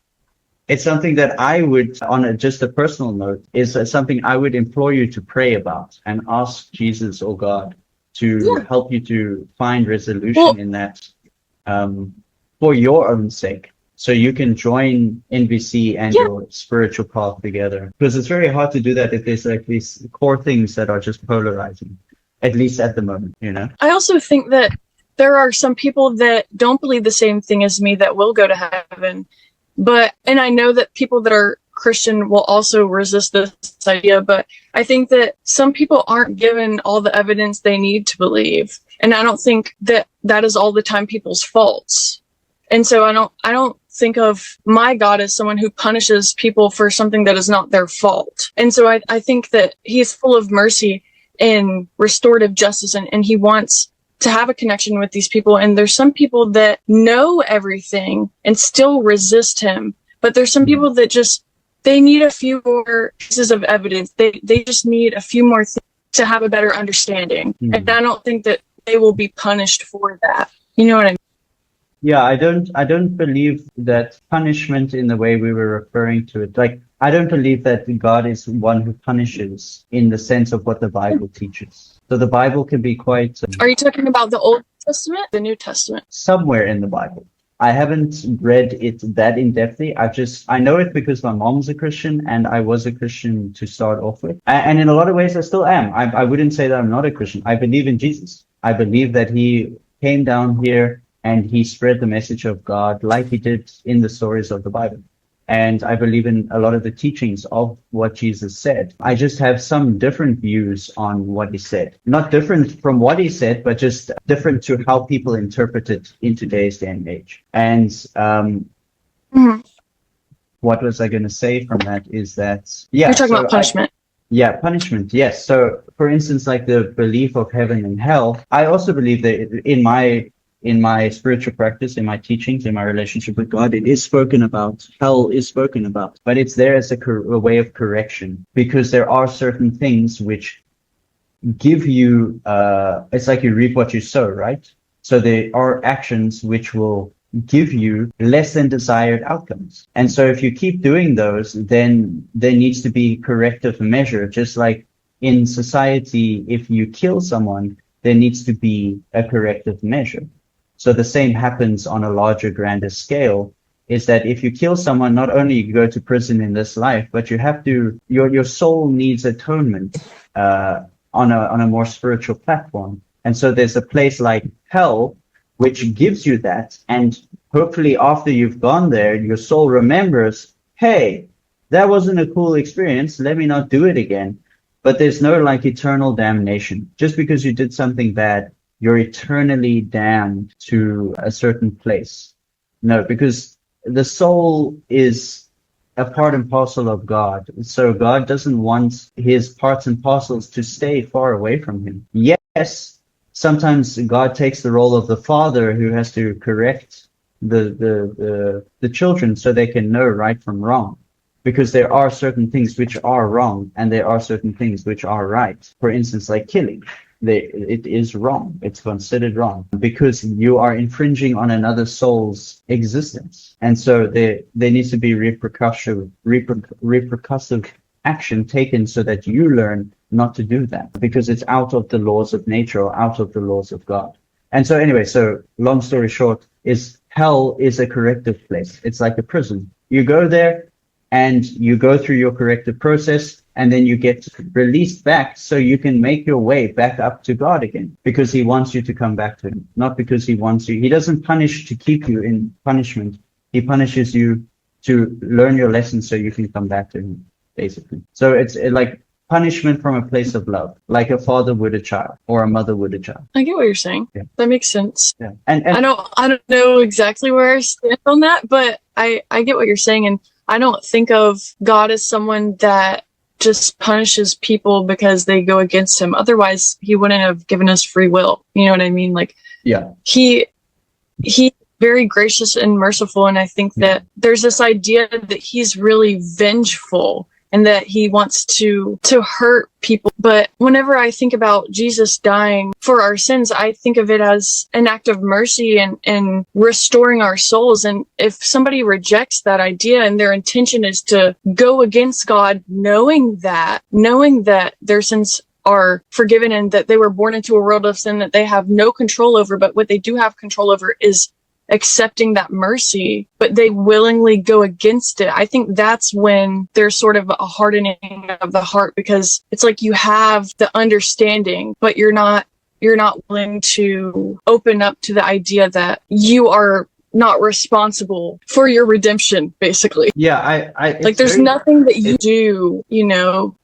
it's something that I would, on just a personal note, is something I would implore you to pray about and ask Jesus or God to help you to find resolution in that, for your own sake, so you can join NVC and your spiritual path together. Because it's very hard to do that if there's like these core things that are just polarizing, at least at the moment, you know? I also think that there are some people that don't believe the same thing as me that will go to heaven. And I know that people that are Christian will also resist this idea, but I think that some people aren't given all the evidence they need to believe. And I don't think that that is all the time people's faults. And so I don't think of my God as someone who punishes people for something that is not their fault. And so I think that he is full of mercy and restorative justice, and he wants to have a connection with these people. And there's some people that know everything and still resist him. But there's some people that they need a few more pieces of evidence. They just need a few more things to have a better understanding. And I don't think that they will be punished for that. You know what I mean? Yeah, I don't believe that punishment in the way we were referring to it. Like, I don't believe that God is one who punishes in the sense of what the Bible teaches. So the Bible can be quite... Are you talking about the Old Testament, the New Testament? Somewhere in the Bible. I haven't read it that in-depthly. I know it because my mom's a Christian and I was a Christian to start off with. And in a lot of ways, I still am. I wouldn't say that I'm not a Christian. I believe in Jesus. I believe that he came down here and he spread the message of God like he did in the stories of the Bible. And I believe in a lot of the teachings of what Jesus said. I just have some different views on what he said. Not different from what he said, but just different to how people interpret it in today's day and age. And what was I going to say from that is that... You're talking about punishment. Punishment, yes. So, for instance, like the belief of heaven and hell, I also believe that in my spiritual practice, in my teachings, in my relationship with God, it is spoken about. Hell is spoken about, but it's there as a way of correction, because there are certain things which give you, it's like you reap what you sow, right? So there are actions which will give you less than desired outcomes. And so if you keep doing those, then there needs to be corrective measure. Just like in society, if you kill someone, there needs to be a corrective measure. So the same happens on a larger, grander scale, is that if you kill someone, not only you go to prison in this life, but you have to, your soul needs atonement on a more spiritual platform. And so there's a place like hell, which gives you that. And hopefully after you've gone there, your soul remembers, hey, that wasn't a cool experience. Let me not do it again. But there's no like eternal damnation. Just because you did something bad, you're eternally damned to a certain place. No, because the soul is a part and parcel of God. So God doesn't want his parts and parcels to stay far away from him. Yes, sometimes God takes the role of the father who has to correct the children so they can know right from wrong. Because there are certain things which are wrong and there are certain things which are right. For instance, like killing. It is wrong. It's considered wrong because you are infringing on another soul's existence. And so there needs to be repercussive action taken so that you learn not to do that, because it's out of the laws of nature or out of the laws of God. And so anyway, so long story short, is hell is a corrective place. It's like a prison. You go there and you go through your corrective process, and then you get released back so you can make your way back up to God again, because he wants you to come back to him, not because he wants you. He doesn't punish to keep you in punishment. He punishes you to learn your lesson so you can come back to him, basically. So it's like punishment from a place of love, like a father would a child or a mother would a child. I get what you're saying. Yeah. That makes sense. Yeah. And I don't know exactly where I stand on that, but I get what you're saying. And I don't think of God as someone that just punishes people because they go against him. Otherwise, he wouldn't have given us free will. You know what I mean? Like, yeah, he very gracious and merciful. And I think that there's this idea that he's really vengeful and that he wants to hurt people. But whenever I think about Jesus dying for our sins, I think of it as an act of mercy and restoring our souls. And if somebody rejects that idea and their intention is to go against God, knowing that their sins are forgiven and that they were born into a world of sin that they have no control over, but what they do have control over is accepting that mercy, but they willingly go against it. I think that's when there's sort of a hardening of the heart, because it's like you have the understanding, but you're not willing to open up to the idea that you are not responsible for your redemption, basically. Yeah, like there's nothing that you do,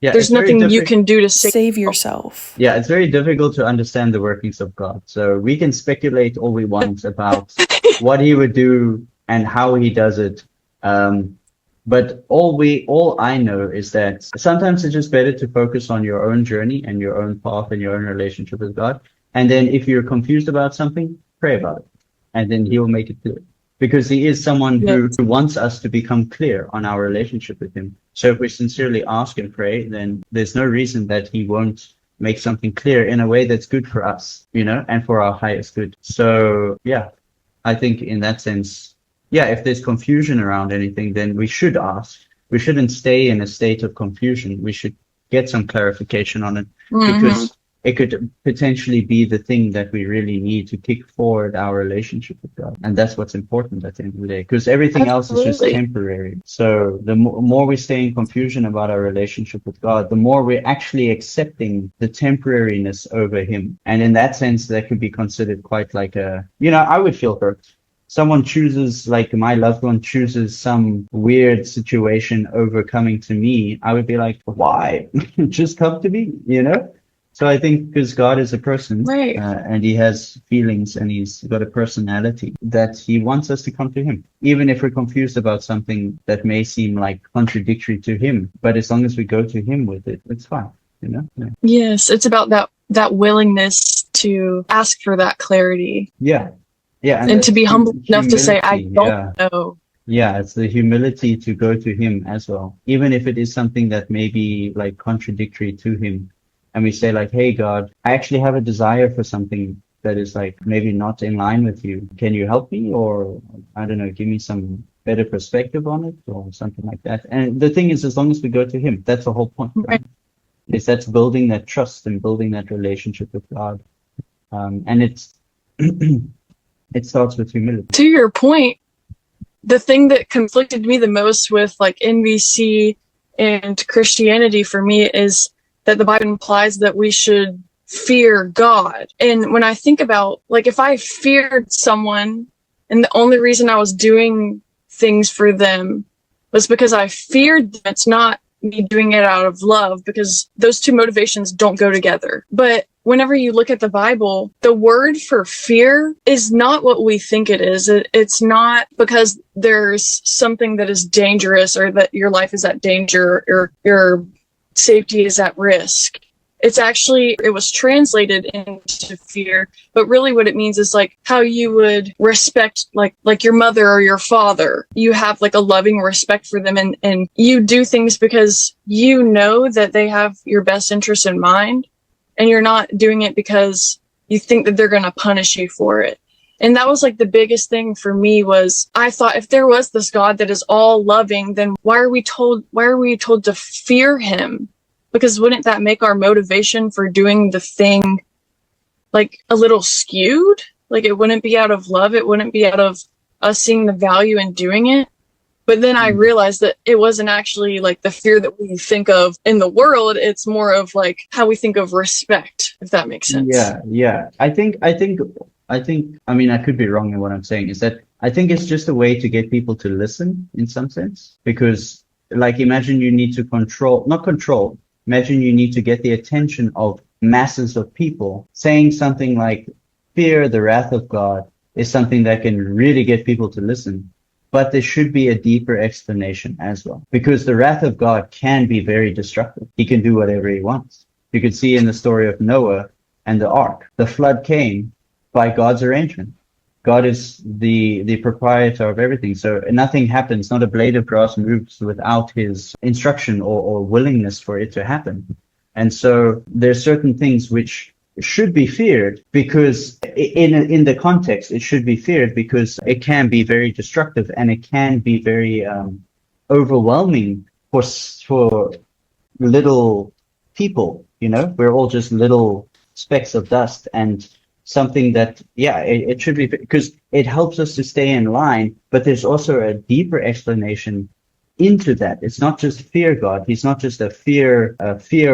there's nothing you can do to save yourself. Yeah, it's very difficult to understand the workings of God. So we can speculate all we want about what he would do and how he does it. But all I know is that sometimes it's just better to focus on your own journey and your own path and your own relationship with God. And then if you're confused about something, pray about it. And then he will make it clear. Because he is someone who wants us to become clear on our relationship with him. So if we sincerely ask and pray, then there's no reason that he won't make something clear in a way that's good for us, and for our highest good. So, yeah, I think in that sense, if there's confusion around anything, then we should ask. We shouldn't stay in a state of confusion. We should get some clarification on it, because it could potentially be the thing that we really need to kick forward our relationship with God. And that's what's important at the end of the day, because everything else is just temporary. So the more we stay in confusion about our relationship with God, the more we're actually accepting the temporariness over him. And in that sense, that could be considered quite like I would feel hurt. Someone chooses, like my loved one chooses some weird situation over coming to me. I would be like, why? Just come to me, So I think because God is a person, right, and he has feelings and he's got a personality, that he wants us to come to him, even if we're confused about something that may seem like contradictory to him. But as long as we go to him with it, it's fine, Yeah. Yes, it's about that willingness to ask for that clarity. Yeah. And to be humble enough to say, I don't know. Yeah, it's the humility to go to him as well, even if it is something that may be like contradictory to him. And we say like, hey, God, I actually have a desire for something that is like maybe not in line with you. Can you help me? Or, I don't know, give me some better perspective on it or something like that. And the thing is, as long as we go to him, that's the whole point, right? Is that's building that trust and building that relationship with God. And it's it starts with humility. To your point, the thing that conflicted me the most with like NVC and Christianity for me is that the Bible implies that we should fear God. And when I think about, like, if I feared someone and the only reason I was doing things for them was because I feared them, it's not me doing it out of love, because those two motivations don't go together. But whenever you look at the Bible, the word for fear is not what we think it is. It's not because there's something that is dangerous or that your life is at danger or your safety is at risk. It was translated into fear, but really what it means is like how you would respect like your mother or your father. You have like a loving respect for them, and you do things because you know that they have your best interest in mind, and you're not doing it because you think that they're going to punish you for it. And that was like the biggest thing for me was I thought if there was this God that is all loving, then why are we told to fear him? Because wouldn't that make our motivation for doing the thing like a little skewed? Like it wouldn't be out of love. It wouldn't be out of us seeing the value in doing it. But then I realized that it wasn't actually like the fear that we think of in the world. It's more of like how we think of respect, if that makes sense. Yeah. I think, I mean, I could be wrong in what I'm saying, is that I think it's just a way to get people to listen in some sense, because like, imagine you need to imagine you need to get the attention of masses of people. Saying something like fear the wrath of God is something that can really get people to listen. But there should be a deeper explanation as well, because the wrath of God can be very destructive. He can do whatever he wants. You could see in the story of Noah and the ark, the flood came by God's arrangement. God is the proprietor of everything. So nothing happens, not a blade of grass moves without his instruction or willingness for it to happen. And so there's certain things which should be feared because in the context, it should be feared because it can be very destructive and it can be very overwhelming for little people. You know, we're all just little specks of dust, and something that, it should be, because it helps us to stay in line, but there's also a deeper explanation into that. It's not just fear God. He's not just a fear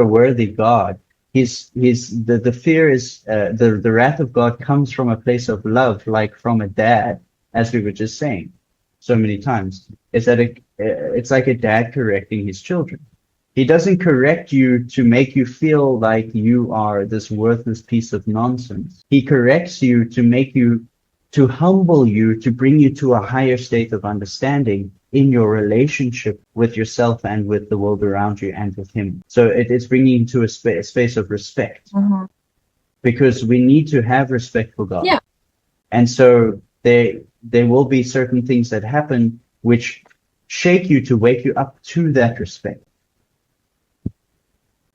worthy God. The fear is the wrath of God comes from a place of love, like from a dad, as we were just saying so many times. Is that it's like a dad correcting his children. He doesn't correct you to make you feel like you are this worthless piece of nonsense. He corrects you to make you, to humble you, to bring you to a higher state of understanding in your relationship with yourself and with the world around you and with him. So it's bringing you to a space of respect, because we need to have respect for God. Yeah. And so there will be certain things that happen which shake you to wake you up to that respect.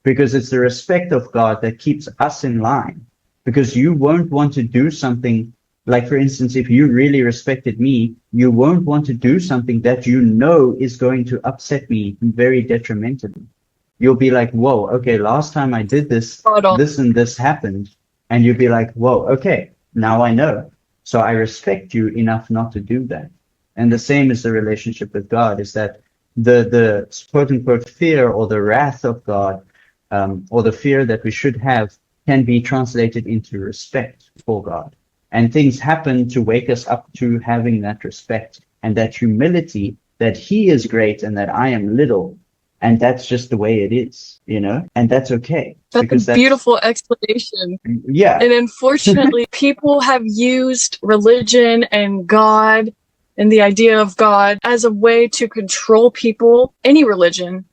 Because it's the respect of God that keeps us in line. Because you won't want to do something, like for instance, if you really respected me, you won't want to do something that you know is going to upset me very detrimentally. You'll be like, whoa, okay, last time I did this, this and this happened. And you'll be like, whoa, okay, now I know. So I respect you enough not to do that. And the same is the relationship with God, is that the quote unquote fear or the wrath of God, or the fear that we should have, can be translated into respect for God. And things happen to wake us up to having that respect and that humility, that he is great and that I am little. And that's just the way it is, you know, and that's okay. That's a beautiful explanation. Yeah. And unfortunately, people have used religion and God and the idea of God as a way to control people. Any religion,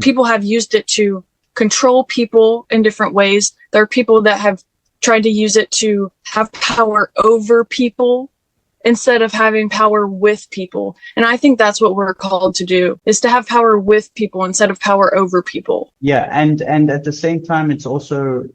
people have used it to control people in different ways. There are people that have tried to use it to have power over people instead of having power with people. And I think that's what we're called to do, is to have power with people instead of power over people. Yeah, and at the same time, it's also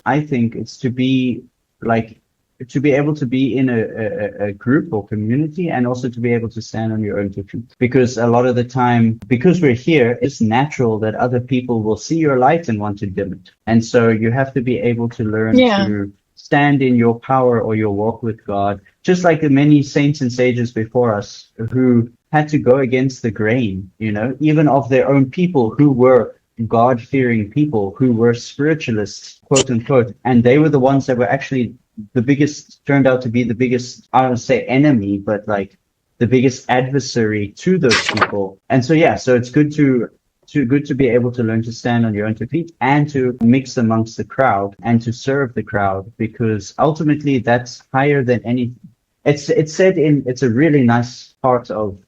I think it's to be like, to be able to be in a group or community, and also to be able to stand on your own two feet. Because a lot of the time, because we're here, it's natural that other people will see your light and want to dim it. And so you have to be able to learn to stand in your power or your walk with God, just like the many saints and sages before us who had to go against the grain, you know, even of their own people who were God-fearing people, who were spiritualists, quote unquote, and they were the ones that were actually turned out to be the biggest, I don't say enemy, but like the biggest adversary to those people. And so, so it's good to be able to learn to stand on your own two feet and to mix amongst the crowd and to serve the crowd, because ultimately that's higher than anything. It's said it's a really nice part of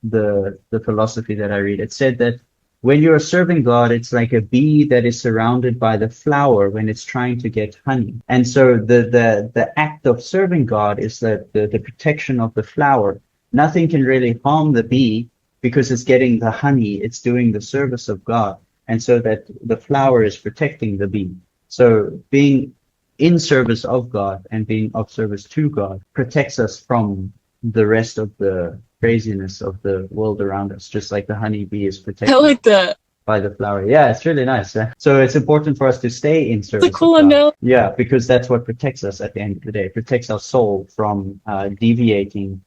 the philosophy that I read. It said that when you're serving God, it's like a bee that is surrounded by the flower when it's trying to get honey. And so the act of serving God is the protection of the flower. Nothing can really harm the bee because it's getting the honey, it's doing the service of God. And so that the flower is protecting the bee. So being in service of God and being of service to God protects us from the rest of the craziness of the world around us, just like the honeybee is protected. I like that. By the flower. Yeah, it's really nice. So it's important for us to stay in service. It's a cool analogy. Yeah, because that's what protects us at the end of the day. It protects our soul from deviating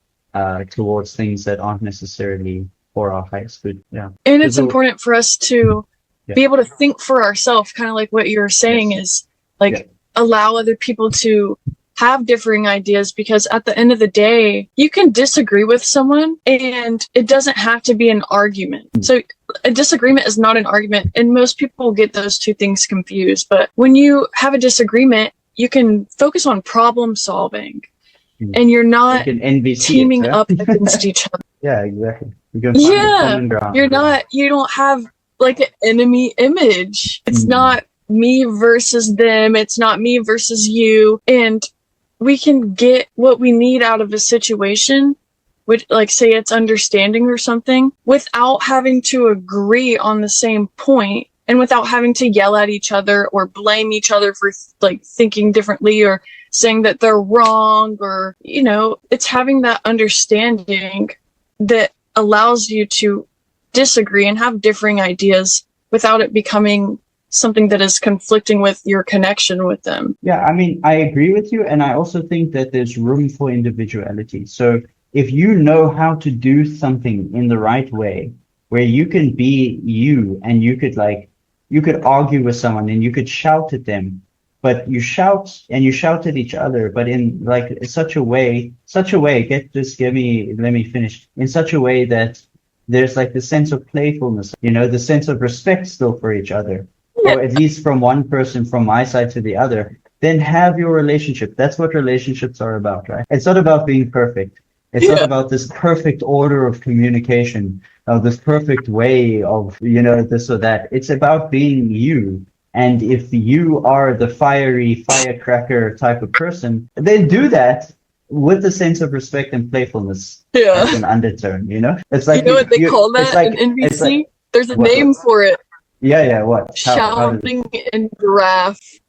towards things that aren't necessarily for our highest good. Yeah. And it's important for us to be able to think for ourselves, kind of like what you're saying is like allow other people to have differing ideas, because at the end of the day, you can disagree with someone and it doesn't have to be an argument. So a disagreement is not an argument, and most people get those two things confused. But when you have a disagreement, you can focus on problem solving and you're not teaming up against each other. Yeah, exactly. You don't have like an enemy image. It's not me versus them. It's not me versus you. And we can get what we need out of a situation, which, like, say it's understanding or something, without having to agree on the same point and without having to yell at each other or blame each other for like thinking differently or saying that they're wrong, or, you know, it's having that understanding that allows you to disagree and have differing ideas without it becoming something that is conflicting with your connection with them. Yeah, I mean, I agree with you. And I also think that there's room for individuality. So if you know how to do something in the right way, where you can be you and you could argue with someone and you could shout at them, but you shout at each other, but in like such a way, let me finish, in such a way that there's like the sense of playfulness, you know, the sense of respect still for each other, or at least from one person, from my side to the other, then have your relationship. That's what relationships are about, right? It's not about being perfect. It's not about this perfect order of communication, this perfect way of, you know, this or that. It's about being you. And if you are the fiery firecracker type of person, then do that with a sense of respect and playfulness as an undertone, you know? It's like, you know what they call that in NVC? There's a name for it. Yeah, what? Shouting in giraffe.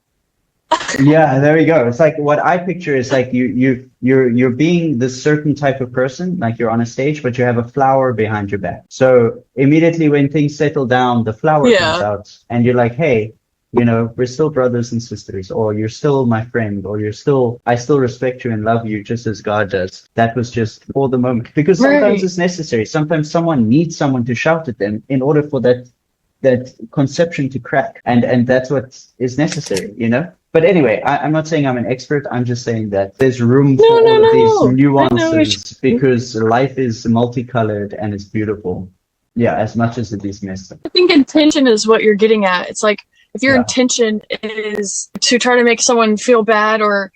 Yeah, there we go. It's like what I picture is like you're being this certain type of person, like you're on a stage, but you have a flower behind your back. So immediately when things settle down, the flower comes out and you're like, hey, you know, we're still brothers and sisters, or you're still my friend, or I still respect you and love you just as God does. That was just for the moment, because sometimes it's necessary. Sometimes someone needs someone to shout at them in order for that conception to crack, and that's what is necessary, you know. But anyway, I'm not saying I'm an expert. I'm just saying that there's room for all of these nuances, because life is multicolored and it's beautiful. Yeah, as much as it is messed up. I think intention is what you're getting at. It's like, if your intention is to try to make someone feel bad, or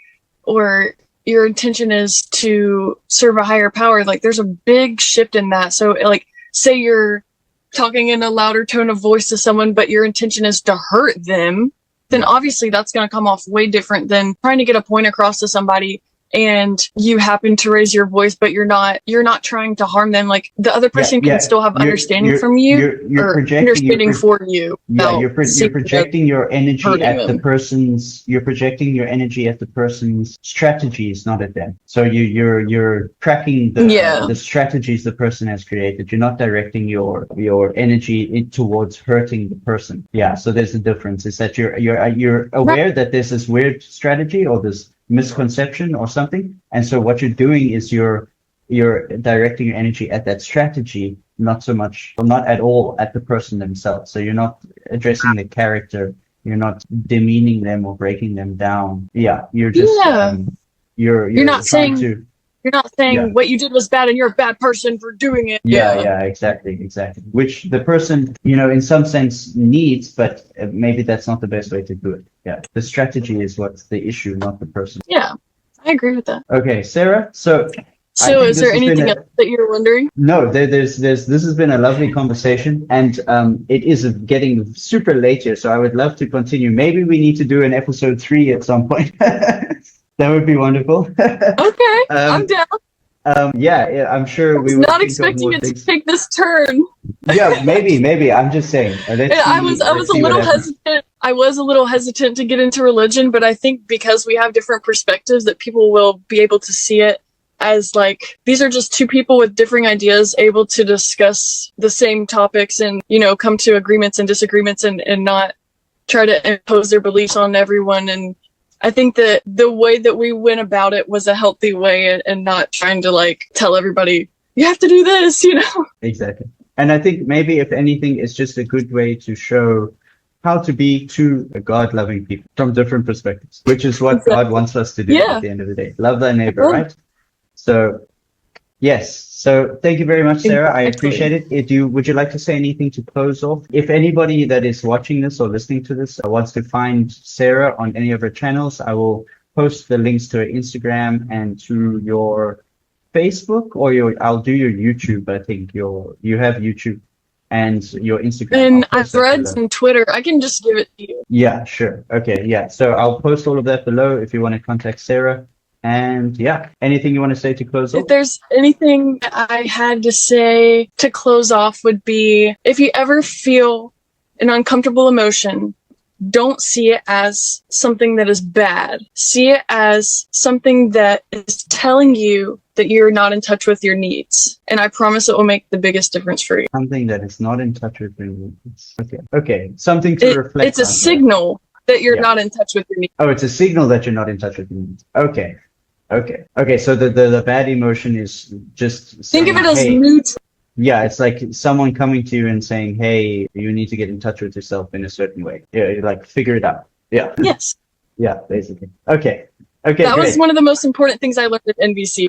your intention is to serve a higher power, like there's a big shift in that. So like, say you're talking in a louder tone of voice to someone, but your intention is to hurt them, then obviously that's going to come off way different than trying to get a point across to somebody and you happen to raise your voice, but you're not trying to harm them. Like, the other person can still have understanding from you, or understanding for you. Yeah, you're projecting your energy at the person's. You're projecting your energy at the person's strategies, not at them. So you're tracking the strategies the person has created. You're not directing your energy towards hurting the person. Yeah. So there's a difference. Is that you're aware that there's this weird strategy or this misconception or something, and so what you're doing is you're directing your energy at that strategy, not so much, or not at all, at the person themselves. So you're not addressing the character, you're not demeaning them or breaking them down. You're just you're not saying what you did was bad and you're a bad person for doing it. Exactly, which the person, you know, in some sense needs, but maybe that's not the best way to do it. The strategy is what's the issue, not the person. I agree with that. Okay, Sarah, so is there anything else that you're wondering? No, this has been a lovely conversation, and it is getting super late here, so I would love to continue. Maybe we need to do an episode 3 at some point. That would be wonderful. Okay, I'm down. I'm sure we was not expecting it to take this turn. Maybe. I'm just saying. I was a little hesitant. I was a little hesitant to get into religion, but I think because we have different perspectives, that people will be able to see it as like, these are just two people with differing ideas able to discuss the same topics and, you know, come to agreements and disagreements and not try to impose their beliefs on everyone. And I think that the way that we went about it was a healthy way, and not trying to like tell everybody, you have to do this, you know? Exactly. And I think maybe, if anything, it's just a good way to show how to be two God-loving people from different perspectives, which is what God wants us to do at the end of the day. Love thy neighbor, right? So, yes. So thank you very much, Sarah. I appreciate it. Would you like to say anything to close off? If anybody that is watching this or listening to this wants to find Sarah on any of her channels, I will post the links to her Instagram and to your Facebook, or I'll do your YouTube. I think you have YouTube and your Instagram. And I've read some Twitter. I can just give it to you. Yeah, sure. Okay, yeah. So I'll post all of that below if you want to contact Sarah. And yeah, anything you want to say to close off? If there's anything I had to say to close off would be, if you ever feel an uncomfortable emotion, don't see it as something that is bad. See it as something that is telling you that you're not in touch with your needs. And I promise it will make the biggest difference for you. Something that is not in touch with your needs. Okay. Something to reflect on. It's a signal that you're not in touch with your needs. Oh, it's a signal that you're not in touch with your needs. Okay. So the bad emotion is just saying, think of it as hey, neutral. yeah, it's like someone coming to you and saying, hey, you need to get in touch with yourself in a certain way. Yeah, you're like, figure it out. Yeah. Yes. Yeah, basically. Okay, that great. was one of the most important things I learned at NVC.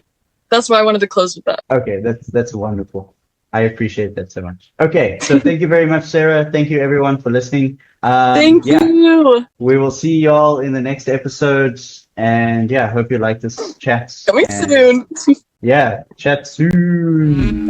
That's why I wanted to close with that. Okay, that's wonderful. I appreciate that so much. Okay, so thank you very much, Sarah. Thank you, everyone, for listening. Thank you. We will see y'all in the next episode. And yeah, hope you like this chat. Coming soon. Yeah, chat soon.